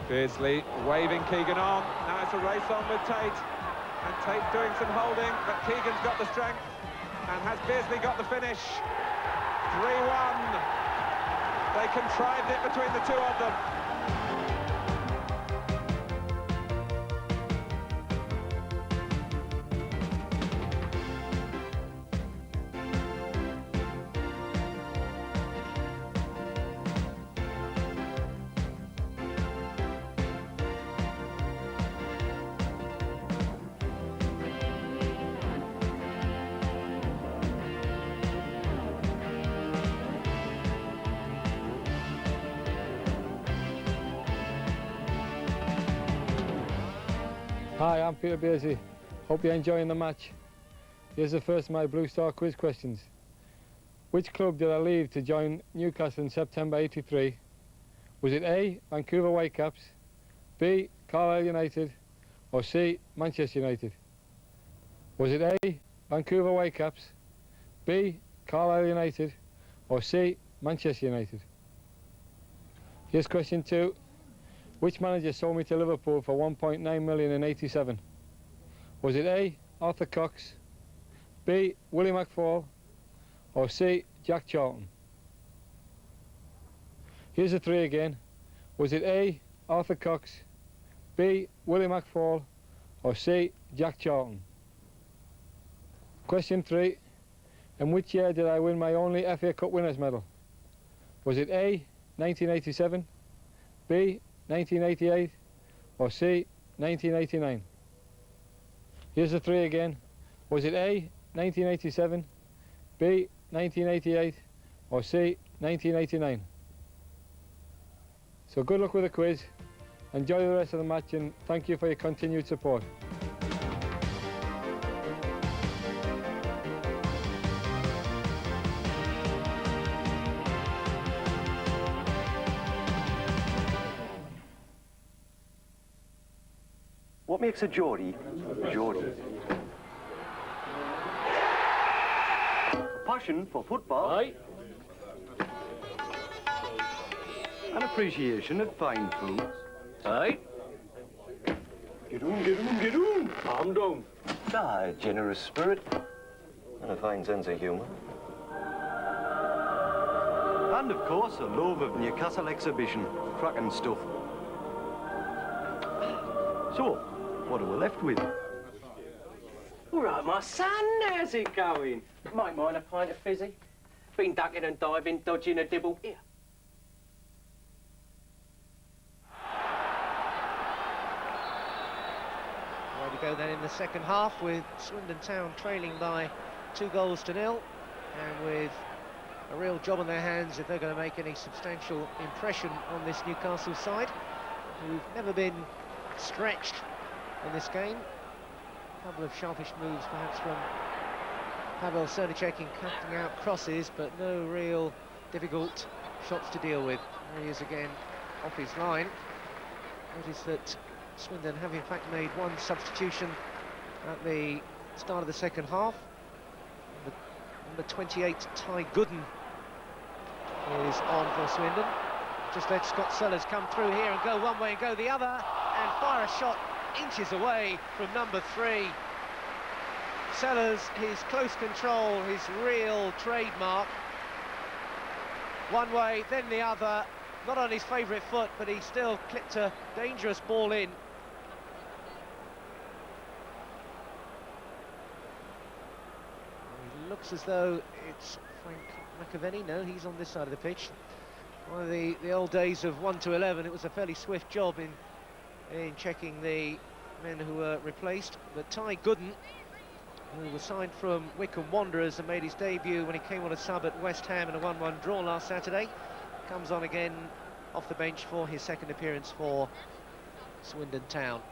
Beardsley waving Keegan on. Now it's a race on with Tate. And Tate's doing some holding, but Keegan's got the strength. And has Beardsley got the finish? 3-1. They contrived it between the two of them. Hi, I'm Peter Beardsley. Hope you're enjoying the match. Here's the first of my Blue Star quiz questions. Which club did I leave to join Newcastle in September '83? Was it A, Vancouver Whitecaps, B, Carlisle United, or C, Manchester United? Was it A, Vancouver Whitecaps, B, Carlisle United, or C, Manchester United? Here's question 2. Which manager sold me to Liverpool for 1.9 million in '87? Was it A, Arthur Cox, B, Willie McFall, or C, Jack Charlton? Here's the 3 again. Was it A, Arthur Cox, B, Willie McFall, or C, Jack Charlton? Question 3. In which year did I win my only FA Cup winners medal? Was it A, 1987, B, 1988, or C, 1989? Here's the 3 again. Was it A, 1987, B, 1988, or C, 1989? So good luck with the quiz, enjoy the rest of the match, and thank you for your continued support. What makes a Geordie a Geordie? A passion for football. Aye. An appreciation of fine foods. Aye. Get on. Calm down. A generous spirit. And a fine sense of humour. And of course, a love of Newcastle exhibition. Cracking stuff. So, what are we left with? All right, my son, how's it going? Might mind a pint of fizzy? Been ducking and diving, dodging a dibble. Here. Way to go then in the second half, with Swindon Town trailing by 2-0, and with a real job on their hands if they're going to make any substantial impression on this Newcastle side, who've never been stretched in this game. A couple of sharpish moves perhaps from Pavel Cernicek in cutting out crosses, but no real difficult shots to deal with. There he is again off his line. Notice that Swindon have in fact made one substitution at the start of the second half. Number 28, Ty Gooden, is on for Swindon. Just let Scott Sellers come through here and go one way and go the other, and fire a shot inches away from number 3. Sellers, his close control, his real trademark. One way, then the other, not on his favourite foot, but he still clipped a dangerous ball in. It looks as though it's Frank McAvenny. No, he's on this side of the pitch. One of the old days of 1 to 11, it was a fairly swift job in checking the men who were replaced. But Ty Gooden, who was signed from Wycombe Wanderers and made his debut when he came on a sub at West Ham in a 1-1 draw last Saturday, comes on again off the bench for his second appearance for Swindon Town.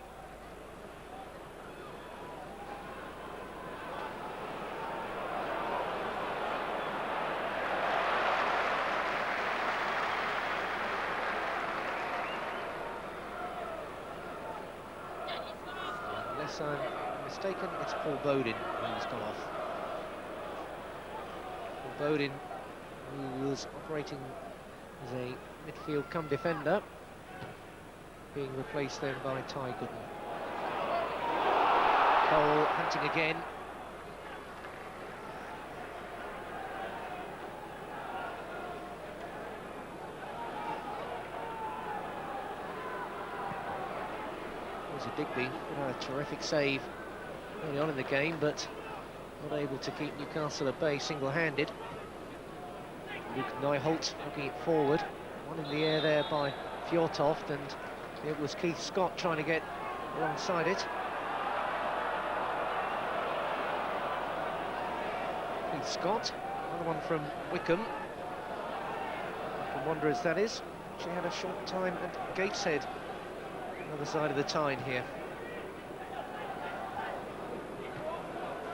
Unless I'm mistaken, it's Paul Bowden who's gone off. Paul Bowden, who was operating as a midfield come defender. being replaced then by Ty Gooden. Cole hunting again. There's a Digby, a terrific save early on in the game, but not able to keep Newcastle at bay single-handed. Luke Nyholt looking it forward, one in the air there by Fjortoft, and it was Keith Scott trying to get alongside it. Keith Scott, another one from Wickham. From Wanderers, that is. She had a short time at Gateshead, other side of the Tyne here.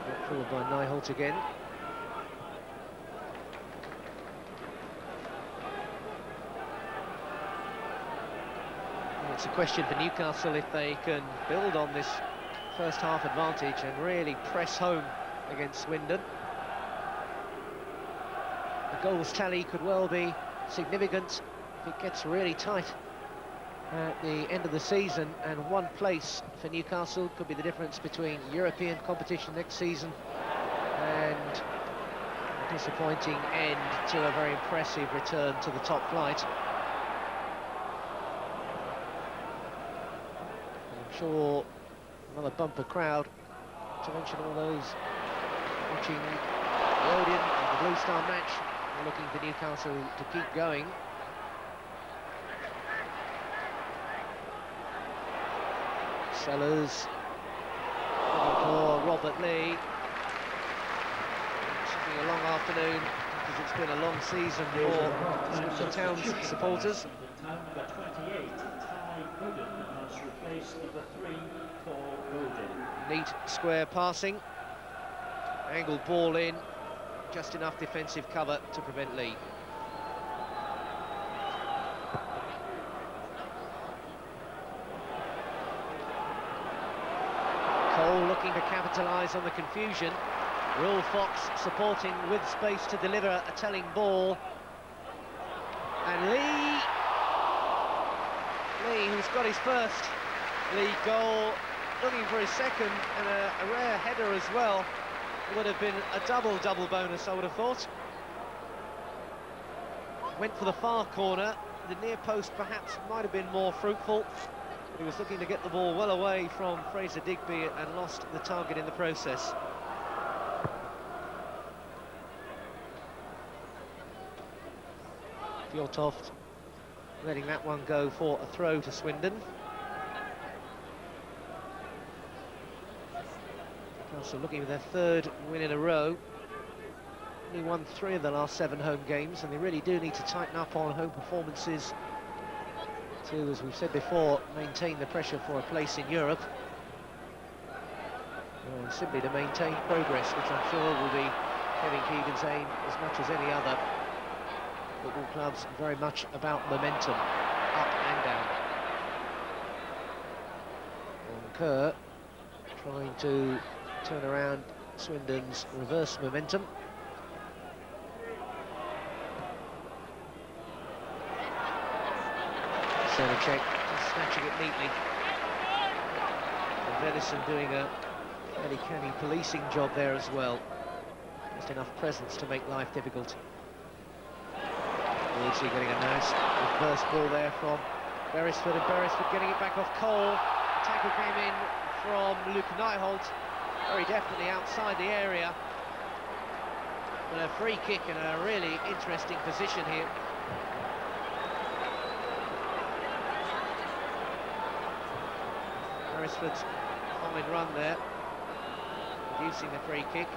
Got forward by Nyholt again. It's a question for Newcastle if they can build on this first half advantage and really press home against Swindon. The goals tally could well be significant if it gets really tight at the end of the season, and one place for Newcastle could be the difference between European competition next season and a disappointing end to a very impressive return to the top flight. I'm sure another bumper crowd, to mention all those watching the Odeon and the Blue Star match, are looking for Newcastle to keep going. Sellers for Robert Lee. It should be a long afternoon because it's been a long season for Swindon Town's supporters. Number 28, Ty Gooden, has replaced number 3 for Gooden. Neat square passing. Angled ball in. Just enough defensive cover to prevent Lee. Cole looking to capitalise on the confusion. Ruel Fox supporting with space to deliver a telling ball. And Lee, who's got his first league goal, looking for his second, and a rare header as well. It would have been a double bonus, I would have thought. Went for the far corner. The near post perhaps might have been more fruitful. He was looking to get the ball well away from Fraser Digby and lost the target in the process. Fjortoft letting that one go for a throw to Swindon. Newcastle looking for their third win in a row. Only won 3 of the last 7 home games, and they really do need to tighten up on home performances to, as we've said before, maintain the pressure for a place in Europe. And simply to maintain progress, which I'm sure will be Kevin Keegan's aim as much as any other. Football clubs very much about momentum, up and down. And Kerr trying to turn around Swindon's reverse momentum. Check, snatching it neatly. And Venison doing a fairly canny policing job there as well. Just enough presence to make life difficult. Beardsley getting a nice reverse ball there from Beresford, and Beresford getting it back off Cole. The tackle came in from Luke Nyholt, very definitely outside the area. But a free kick in a really interesting position here. Beresford's fine run there, reducing the free kick.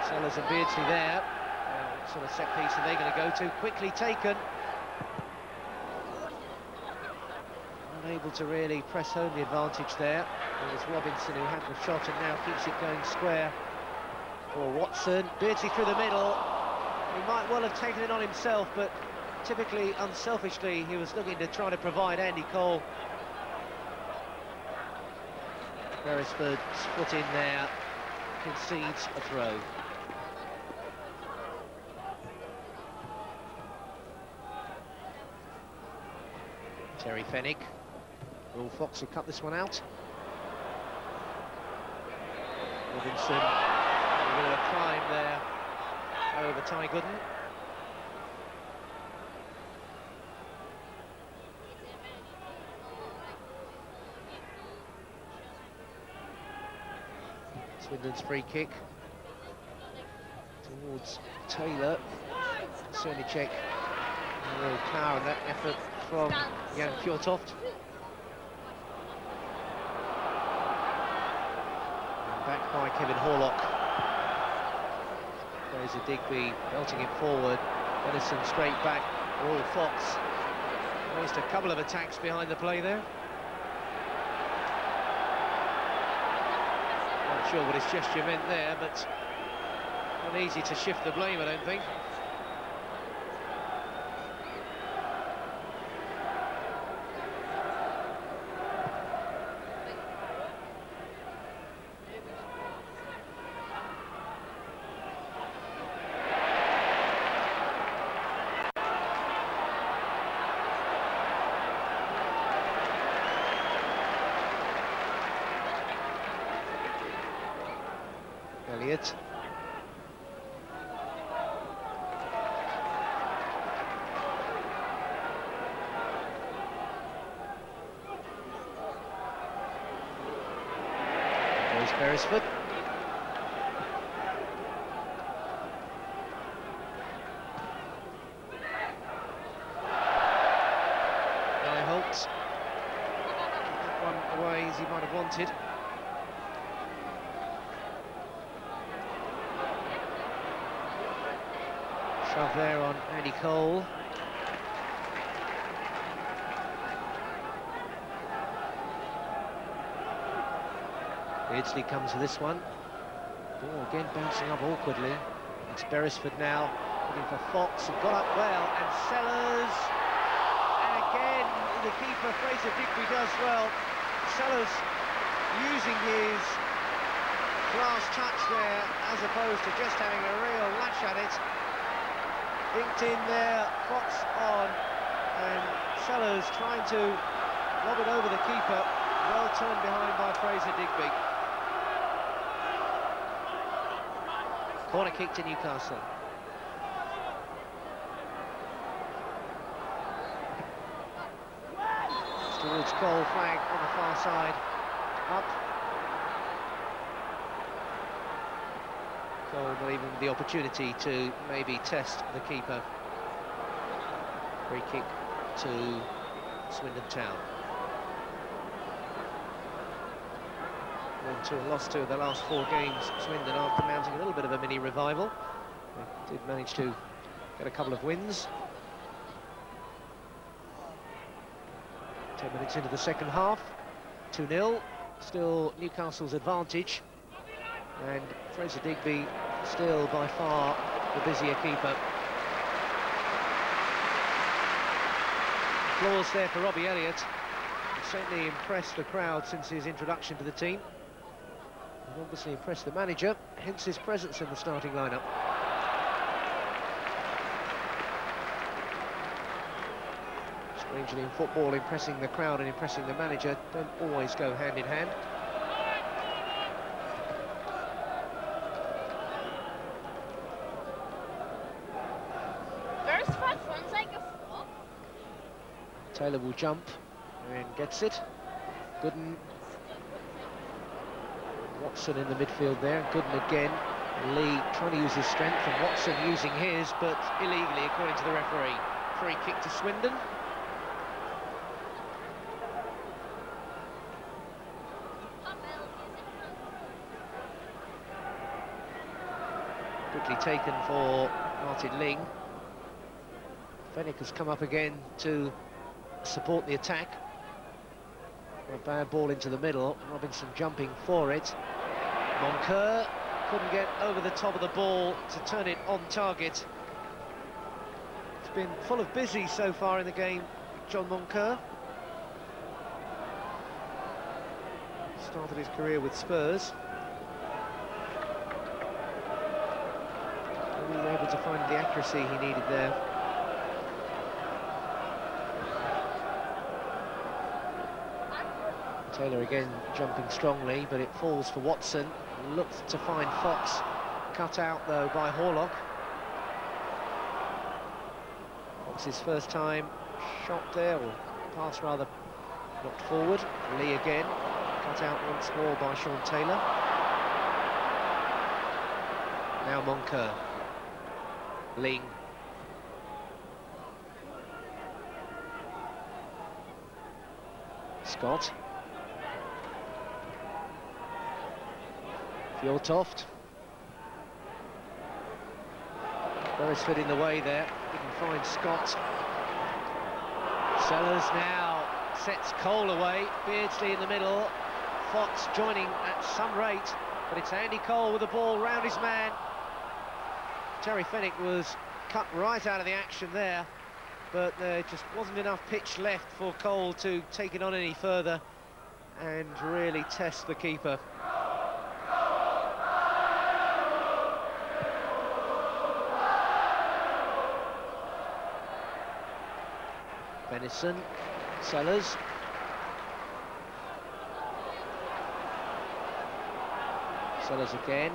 Sellers and Beardsley there. What sort of set piece are they going to go to? Quickly taken. Unable to really press home the advantage there. It was Robinson who had the shot and now keeps it going square for Watson. Beardsley through the middle. He might well have taken it on himself, but typically, unselfishly, he was looking to try to provide Andy Cole. Beresford's foot in there, concedes a throw. Terry Fennick. Ruel Fox will cut this one out. Robinson, a bit of a climb there over Ty Gooden. Swindon's free kick towards Taylor. Cernicek, a real power in that effort from Jan Fjortoft. And back by Kevin Horlock. Fraser Digby belting it forward. Edison straight back. Ruel Fox raised a couple of attacks behind the play there. Not sure what his gesture meant there, but not easy to shift the blame, I don't think. Elliott. There's Beresford. Holt. That one away as he might have wanted. Shove there on Andy Cole. Beardsley comes to this one. Ball again bouncing up awkwardly. It's Beresford now looking for Fox, who got up well, and Sellers. And again, the keeper Fraser Digby does well. Sellers using his class touch there as opposed to just having a real lash at it. Inked in there, Fox on, and Sellers trying to lob it over the keeper. Well turned behind by Fraser Digby. Corner kick to Newcastle. It's towards Cole, flag on the far side. Up. Cole not even with the opportunity to maybe test the keeper. Free kick to Swindon Town. 1-2 and lost 2 of the last 4 games. Swindon after mounting a little bit of a mini revival. They did manage to get a couple of wins. 10 minutes into the second half. 2-0. Still Newcastle's advantage. And Fraser Digby still by far the busier keeper. Applause there for Robbie Elliott. He's certainly impressed the crowd since his introduction to the team. And obviously impressed the manager, hence his presence in the starting lineup. Strangely in football, impressing the crowd and impressing the manager don't always go hand in hand. Taylor will jump and gets it. Gooden. Watson in the midfield there. Gooden again. Lee trying to use his strength, and Watson using his, but illegally according to the referee. Free kick to Swindon. Quickly taken for Martin Ling. Fennick has come up again to support the attack. A bad ball into the middle. Robinson jumping for it. Moncur couldn't get over the top of the ball to turn it on target. It's been full of busy so far in the game, John Moncur. Started his career with Spurs. He was able to find the accuracy he needed there. Taylor again jumping strongly, but it falls for Watson. Looked to find Fox, cut out though by Horlock. Fox's first time shot there, or pass rather, knocked forward. Lee again, cut out once more by Sean Taylor. Now Moncur. Ling. Scott. Fjortoft. Beresford in the way there, didn't find Scott. Sellers now sets Cole away, Beardsley in the middle, Fox joining at some rate, but it's Andy Cole with the ball round his man. Terry Fenwick was cut right out of the action there, but there just wasn't enough pitch left for Cole to take it on any further and really test the keeper. Benison, Sellers. Sellers again.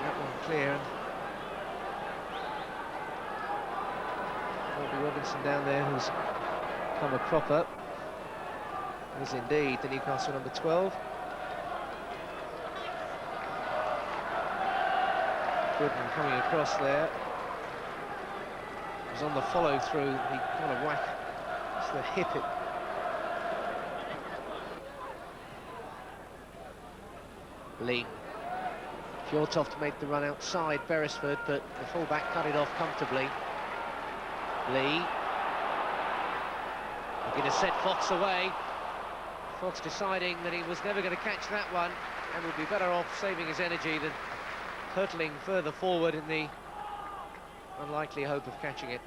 That one clear. Bobby Robinson down there, who's come a cropper, is indeed the Newcastle number 12. Goodman coming across there. Was on the follow through. He got a whack to the hip. Lee. Fjortoft made the run outside Beresford, but the fullback cut it off comfortably. Lee. Looking to set Fox away. Fox deciding that he was never going to catch that one and would be better off saving his energy than hurtling further forward in the unlikely hope of catching it.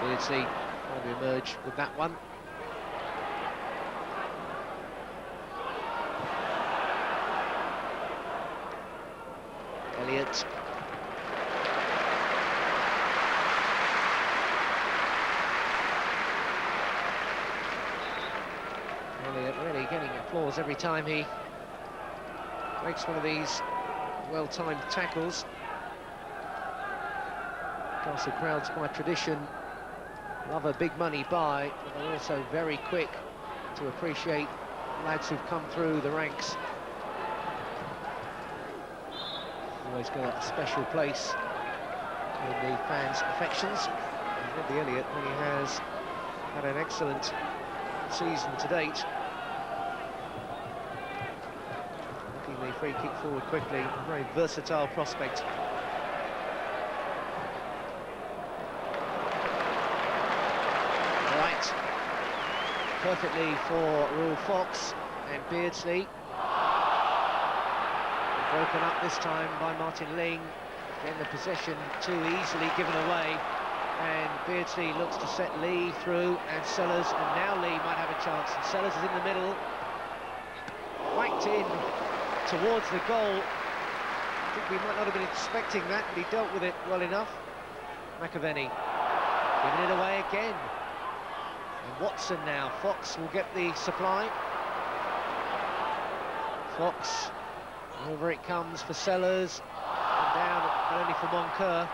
Beardsley trying to emerge with that one. Elliott. Elliott really getting applause every time he makes one of these well-timed tackles. Castle crowds by tradition love a big money buy, but they're also very quick to appreciate lads who've come through the ranks. Always got a special place in the fans' affections. And Robbie Elliott, when he has had an excellent season to date. Looking the free kick forward quickly, a very versatile prospect. Right, perfectly for Ruel Fox and Beardsley. Broken up this time by Martin Ling. Again, the possession too easily given away, and Beardsley looks to set Lee through, and Sellers, and now Lee might have a chance, and Sellers is in the middle, whacked in towards the goal. I think we might not have been expecting that, but he dealt with it well enough. McAvenny giving it away again, and Watson now. Fox will get the supply. Fox, over it comes for Sellers, and down, but only for Moncur.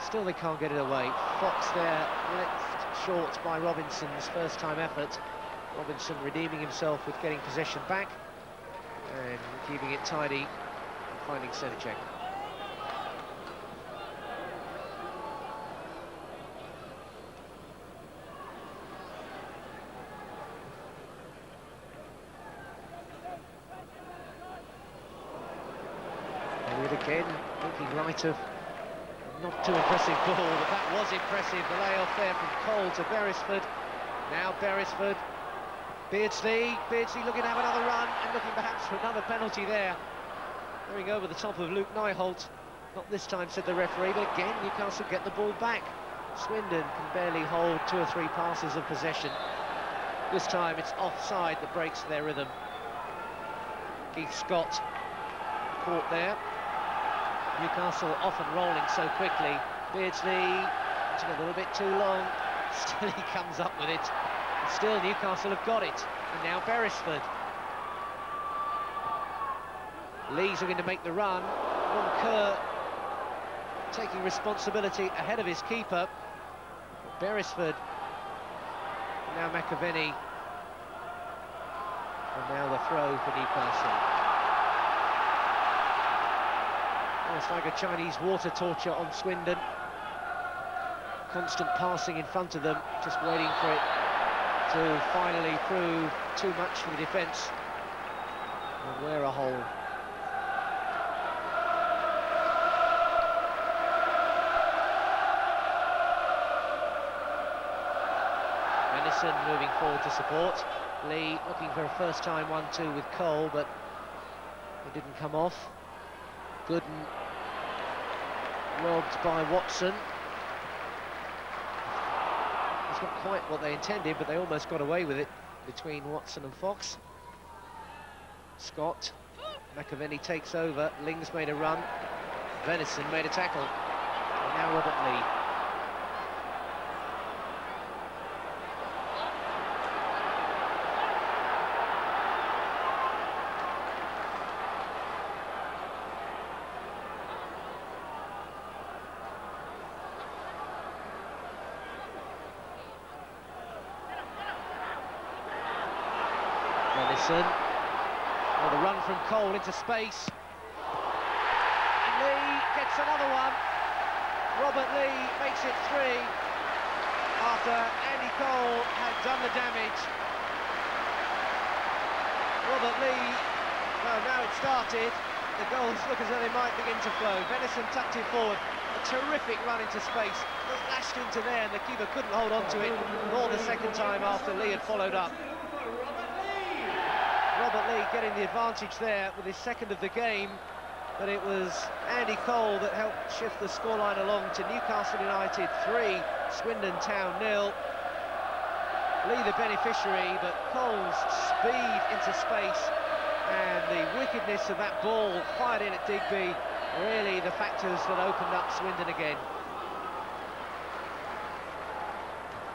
Still they can't get it away. Fox there, left short by Robinson's first time effort. Robinson redeeming himself with getting possession back and keeping it tidy and finding Senecek. Making light of a not too impressive ball, but that was impressive. The layoff there from Cole to Beresford. Now Beresford. Beardsley looking to have another run and looking perhaps for another penalty there. Going over the top of Luke Nyholt. Not this time, said the referee, but again, Newcastle get the ball back. Swindon can barely hold 2 or 3 passes of possession. This time it's offside that breaks their rhythm. Keith Scott caught there. Newcastle off and rolling so quickly. Beardsley, a little bit too long. Still he comes up with it. And still Newcastle have got it. And now Beresford. Lee's looking to make the run. Kerr taking responsibility ahead of his keeper. Beresford. Now McAvenny. And now the throw for Newcastle. Almost like a Chinese water torture on Swindon. Constant passing in front of them, just waiting for it to finally prove too much for the defence and wear a hole. Anderson moving forward to support. Lee looking for a first-time 1-2 with Cole, but it didn't come off. Gooden robbed by Watson. It's not quite what they intended, but they almost got away with it between Watson and Fox. Scott. McAvenny takes over. Ling's made a run. Venison made a tackle. And now Robert Lee. Well, the run from Cole into space. And Lee gets another one. Robert Lee makes it 3 after Andy Cole had done the damage. Robert Lee, well, now it started. The goals look as though they might begin to flow. Venison tucked it forward. A terrific run into space. It lashed into there and the keeper couldn't hold on to it, nor the second time after Lee had followed up. Robert Lee getting the advantage there with his second of the game, but it was Andy Cole that helped shift the scoreline along to Newcastle United 3, Swindon Town 0. Lee the beneficiary, but Cole's speed into space and the wickedness of that ball fired in at Digby, really the factors that opened up Swindon again.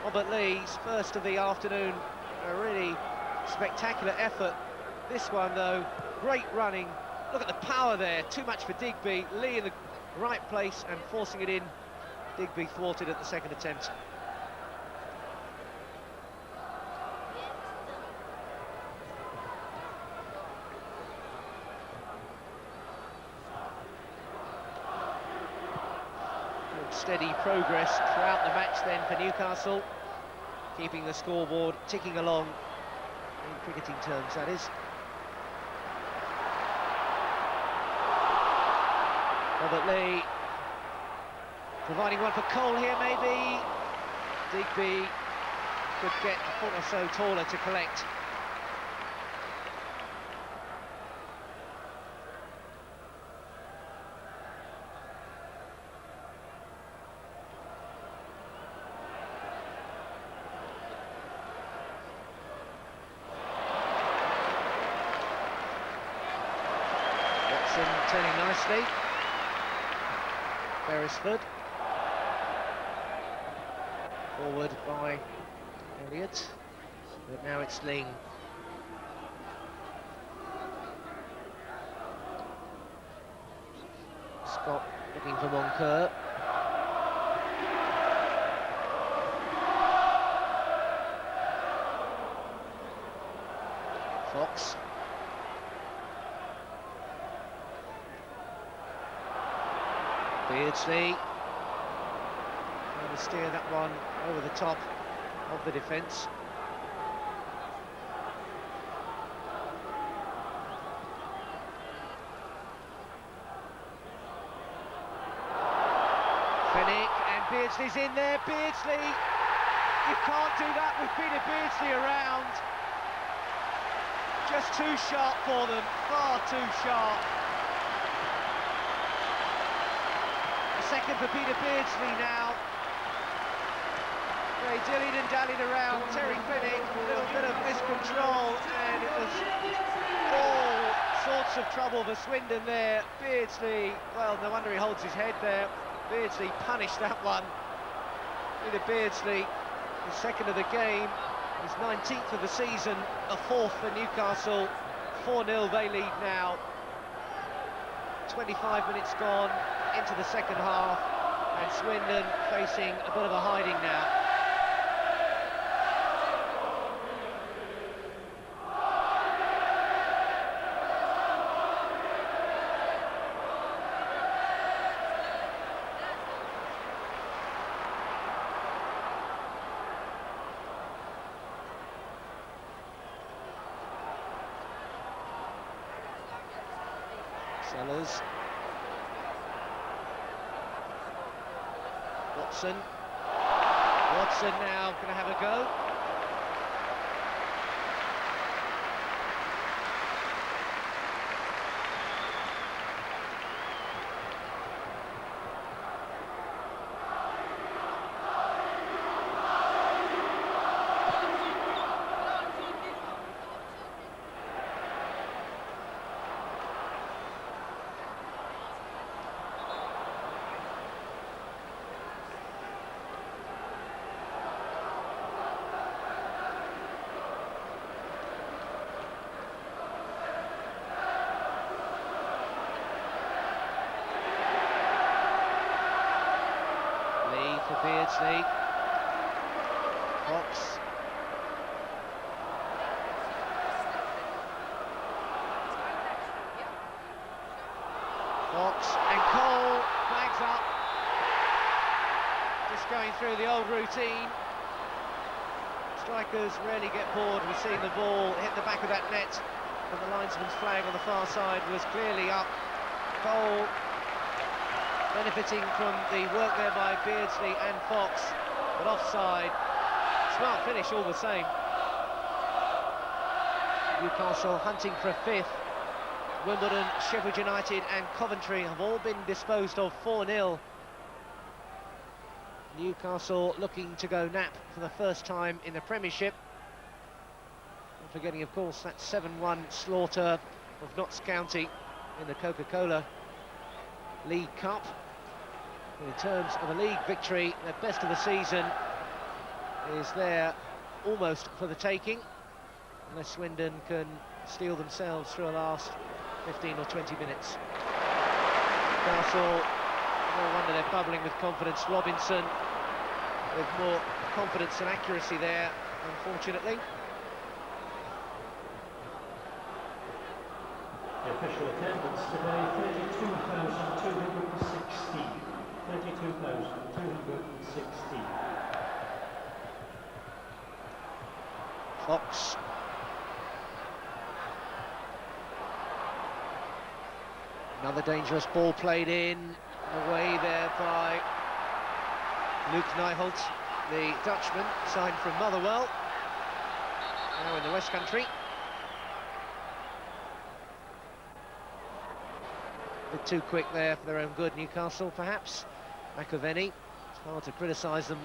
Robert Lee's first of the afternoon, a really spectacular effort. This one, though, great running. Look at the power there. Too much for Digby. Lee in the right place and forcing it in. Digby thwarted at the second attempt. Good steady progress throughout the match then for Newcastle, keeping the scoreboard ticking along, in cricketing terms, that is. Robert Lee providing one for Cole here, maybe. Digby could get a foot or so taller to collect. Watson turning nicely. Beresford. Forward by Elliott, but now it's Ling. Scott looking for Moncur. Fox. Beardsley trying to steer that one over the top of the defence. Fennick, and Beardsley's in there. Beardsley! You can't do that with Peter Beardsley around. Just too sharp for them, far too sharp. A second for Peter Beardsley now. They dillied and dallied around. Terry Fennick, a little bit of miscontrol, and it was all sorts of trouble for Swindon there. Beardsley, well, no wonder he holds his head there. Beardsley punished that one. Peter Beardsley, the second of the game, his 19th of the season, a fourth for Newcastle. 4-0 they lead now. 25 minutes gone into the second half, and Swindon facing a bit of a hiding now. Sellers. Watson. Watson now going to have a go. For Beardsley. Fox. Fox and Cole, flags up. Just going through the old routine. Strikers rarely get bored with seeing the ball hit the back of that net, but the linesman's flag on the far side was clearly up. Cole benefiting from the work there by Beardsley and Fox, but offside. Smart finish all the same. Newcastle hunting for a fifth. Wimbledon, Sheffield United and Coventry have all been disposed of 4-0. Newcastle looking to go nap for the first time in the Premiership. Not forgetting, of course, that 7-1 slaughter of Notts County in the Coca-Cola League Cup. In terms of a league victory, the best of the season is there almost for the taking, unless Swindon can steal themselves through a last 15 or 20 minutes. Newcastle, no wonder they're bubbling with confidence. Robinson with more confidence and accuracy there, unfortunately. The official attendance today, 32,216. 32,216. Fox. Another dangerous ball played in, away there by Luke Nijholt, the Dutchman, signed from Motherwell, now in the West Country. A bit too quick there for their own good, Newcastle, perhaps. McAvenny, it's hard to criticise them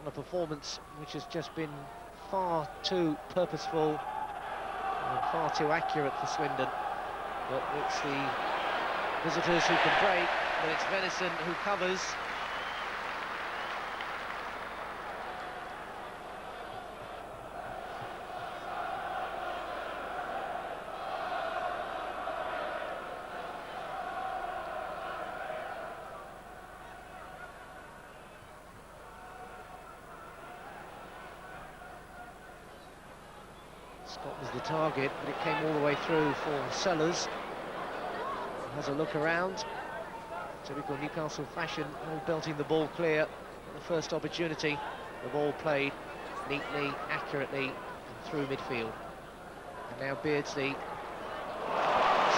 on a performance which has just been far too purposeful and far too accurate for Swindon. But it's the visitors who can break, but it's Venison who covers. Scott was the target, but it came all the way through for Sellers. Has a look around. Typical Newcastle fashion, all belting the ball clear at the first opportunity. The ball played neatly, accurately, and through midfield. And now Beardsley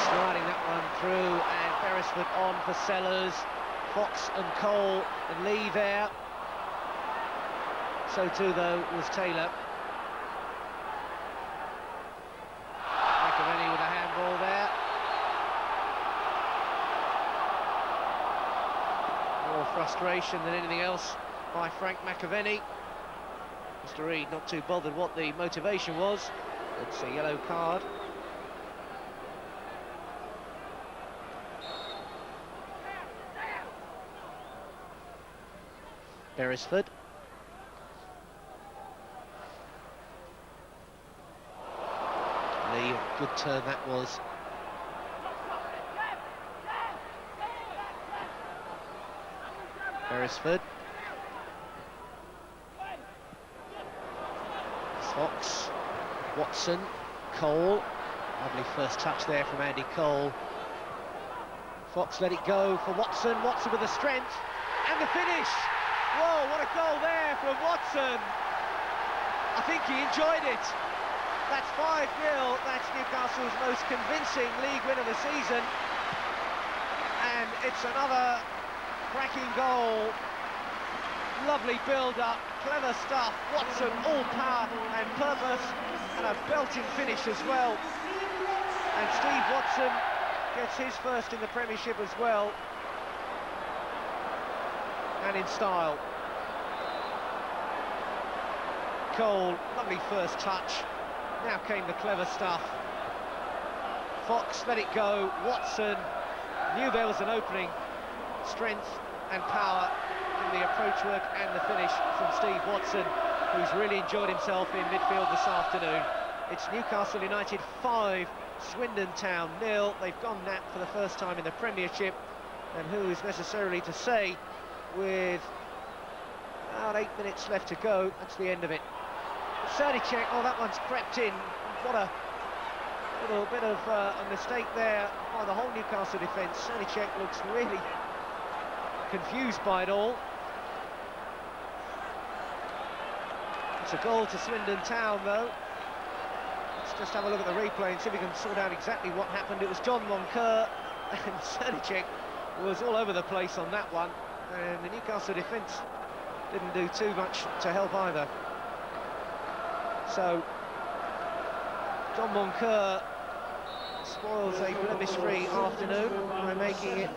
sliding that one through, and Beresford on for Sellers. Fox and Cole and Lee there. So too, though, was Taylor. McAvenny with a handball there. More frustration than anything else by Frank McAvenny. Mr. Reid not too bothered what the motivation was. It's a yellow card. Beresford. Lee, good turn that was. Beresford. Fox, Watson, Cole. Lovely first touch there from Andy Cole. Fox let it go for Watson. Watson with the strength and the finish. Whoa, what a goal there from Watson. I think he enjoyed it. That's 5-0. That's Newcastle's most convincing league win of the season. And it's another cracking goal. Lovely build-up, clever stuff. Watson, all power and purpose, and a belting finish as well. And Steve Watson gets his first in the Premiership as well, and in style. Cole, lovely first touch. Now came the clever stuff. Fox let it go. Watson knew there was an opening. Strength and power in the approach work and the finish from Steve Watson, who's really enjoyed himself in midfield this afternoon. It's Newcastle United 5, Swindon Town 0. They've gone nap for the first time in the Premiership, and who is necessarily to say, with about 8 minutes left to go, that's the end of it. Serdicek, oh, that one's crept in. What a little bit of a mistake there by the whole Newcastle defence. Serdicek looks really confused by it all. It's a goal to Swindon Town, though. Let's just have a look at the replay and see if we can sort out exactly what happened. It was John Moncur, and Serdicek was all over the place on that one, and the Newcastle defence didn't do too much to help either. So John Moncur spoils a blemish-free afternoon by making it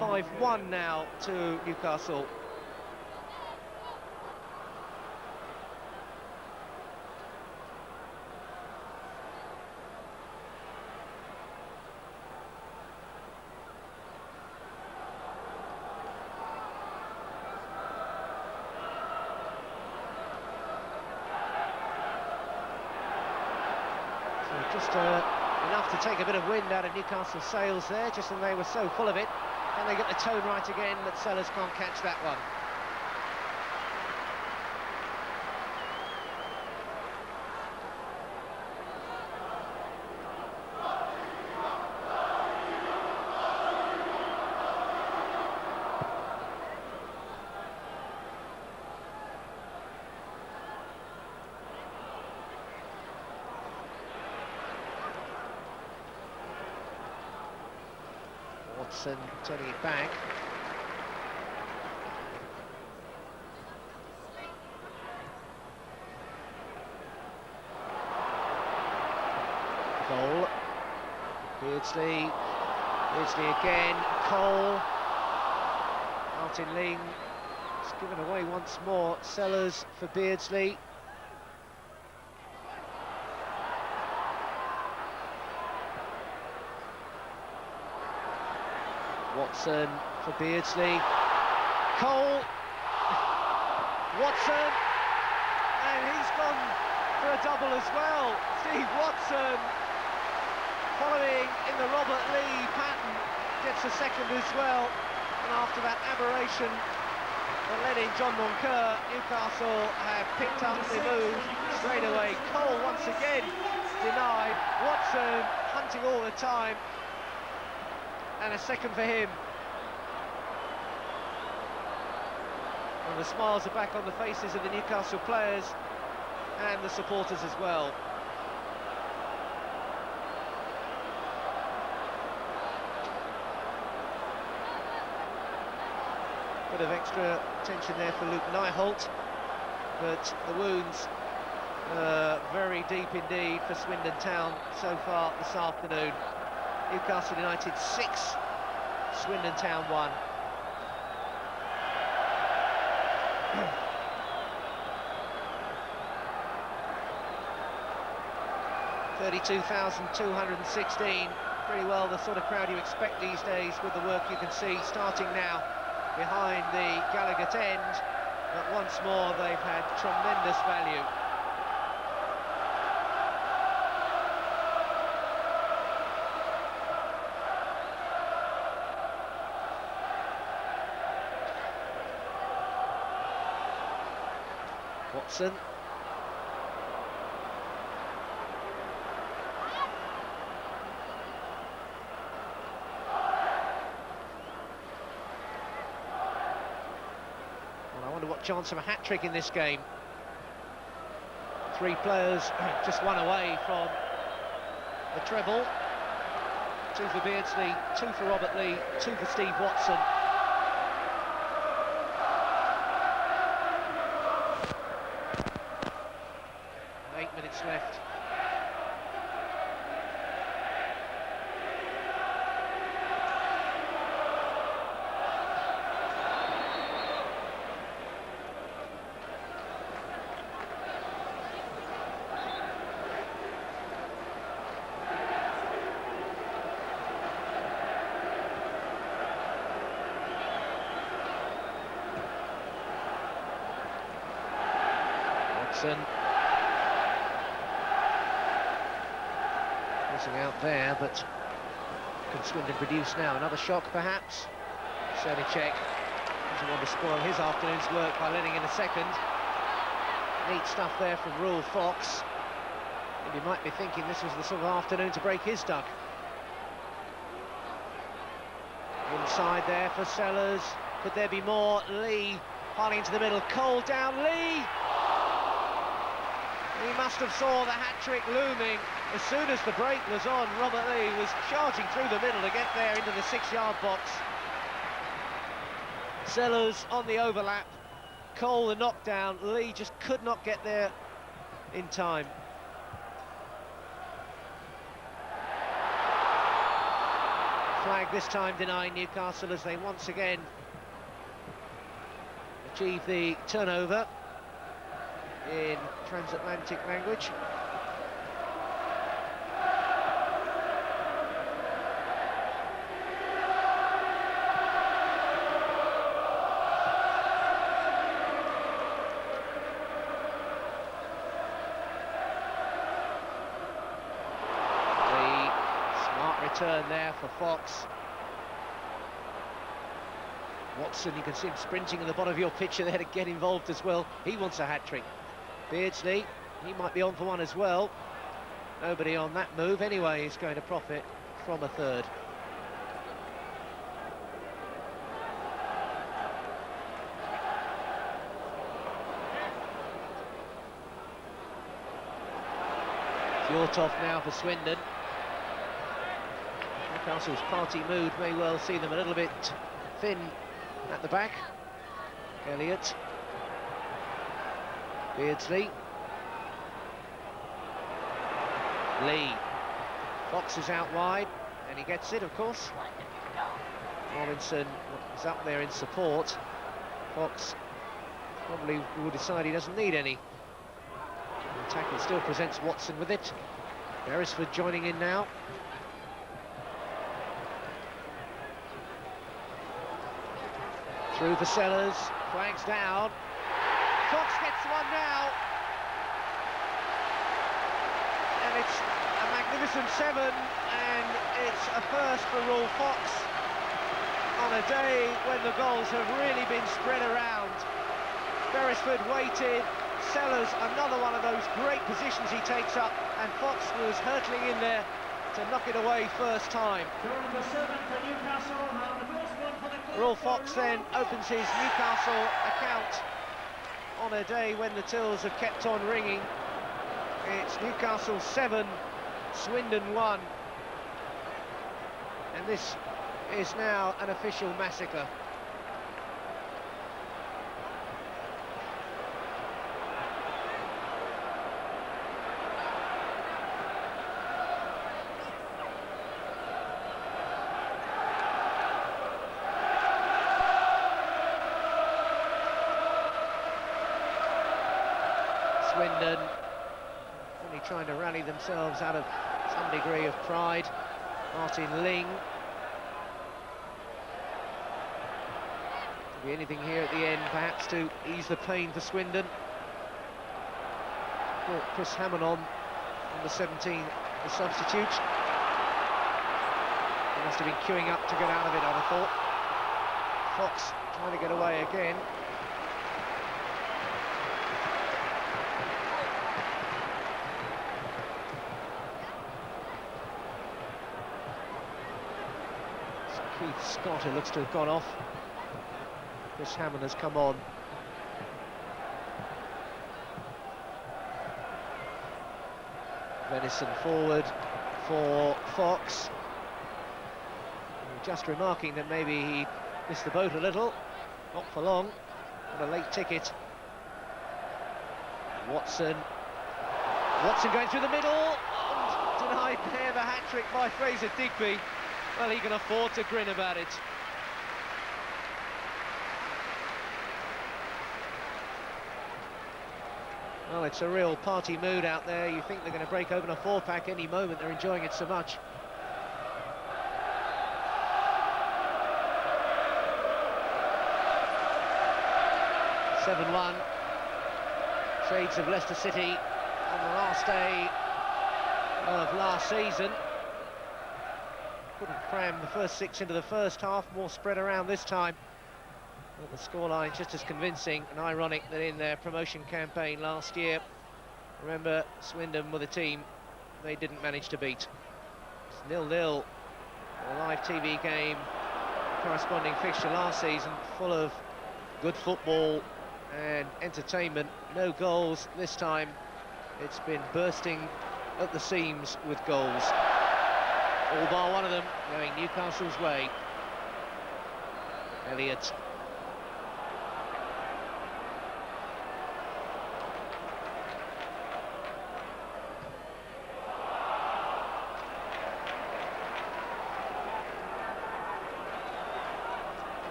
5-1 now to Newcastle. Just enough to take a bit of wind out of Newcastle's sails there, just when they were so full of it. Can they get the tone right again, but Sellers can't catch that one. Watson turning it back. Goal. Beardsley. Beardsley again. Cole. Martin Ling. It's given away once more. Sellers for Beardsley. Watson for Beardsley. Cole. Watson. And he's gone for a double as well. Steve Watson, following in the Robert Lee pattern, gets a second as well. And after that aberration that led in John Moncur, Newcastle have picked up the move straight away. Cole once again denied. Watson hunting all the time. And a second for him. And the smiles are back on the faces of the Newcastle players and the supporters as well. Bit of extra attention there for Luke Nyholt, but the wounds very deep indeed for Swindon Town so far this afternoon. Newcastle United 6, Swindon Town 1. 32,216, pretty well the sort of crowd you expect these days with the work you can see starting now behind the Gallagher end, but once more they've had tremendous value. Watson. Well, I wonder what chance of a hat-trick in this game. 3 players just one away from the treble. 2 for Beardsley, 2 for Robert Lee, 2 for Steve Watson. Left. Watson. Out there, but can Swindon produce now? Another shock, perhaps? Cernicek doesn't want to spoil his afternoon's work by letting in a second. Neat stuff there from Ruel Fox. And you might be thinking this was the sort of afternoon to break his duck. Inside there for Sellers. Could there be more? Lee piling into the middle. Cole down. Lee! He must have saw the hat-trick looming. As soon as the break was on, Robert Lee was charging through the middle to get there into the 6-yard box. Sellers on the overlap. Cole the knockdown. Lee just could not get there in time. Flag this time denying Newcastle as they once again achieve the turnover in transatlantic language. The smart return there for Fox. Watson, you can see him sprinting in the bottom of your picture there to get involved as well. He wants a hat-trick. Beardsley, he might be on for one as well. Nobody on that move anyway is going to profit from a third. Fjortoft now for Swindon. Newcastle's party mood may well see them a little bit thin at the back. Elliott. Beardsley. Lee. Fox is out wide, and he gets it, of course. Robinson is up there in support. Fox probably will decide he doesn't need any. The tackle still presents Watson with it. Beresford joining in now. Through the Sellers, flags down. Fox gets one now. And it's a magnificent 7, and it's a first for Ruel Fox on a day when the goals have really been spread around. Beresford waited, Sellers, another one of those great positions he takes up, and Fox was hurtling in there to knock it away first time. Ruel Fox then opens his Newcastle account on a day when the tills have kept on ringing. It's Newcastle 7, Swindon 1. And this is now an official massacre. Swindon really trying to rally themselves out of some degree of pride. Martin Ling. Could be anything here at the end, perhaps to ease the pain for Swindon. Brought Chris Hammond on the 17, the substitute. He must have been queuing up to get out of it, I'd have thought. Fox trying to get away again. It's Keith Scott who looks to have gone off. Chris Hammond has come on. Venison forward for Fox. Just remarking that maybe he missed the boat a little, not for long, but a late ticket. Watson going through the middle, denied there, the hat-trick by Fraser Digby. Well, he can afford to grin about it. Well, it's a real party mood out there. You think they're going to break open a four-pack any moment, they're enjoying it so much. (7-1), shades of Leicester City on the last day of last season. Couldn't cram the first six into the first half, more spread around this time. But the scoreline just as convincing and ironic that in their promotion campaign last year, remember, Swindon were the team they didn't manage to beat. It's 0-0, a live TV game, corresponding fixture last season, full of good football and entertainment. No goals this time. It's been bursting at the seams with goals. All bar one of them going Newcastle's way. Elliott.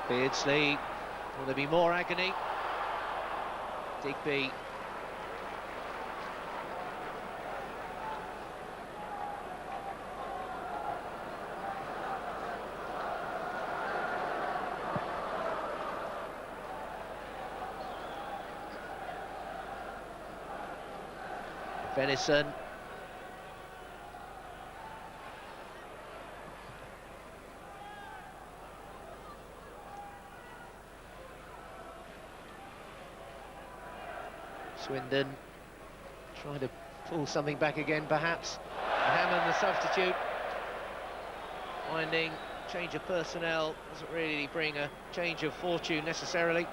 Beardsley, will there be more agony? Digby. Venison. Swindon trying to pull something back again, perhaps. Hammond, the substitute, finding change of personnel doesn't really bring a change of fortune necessarily.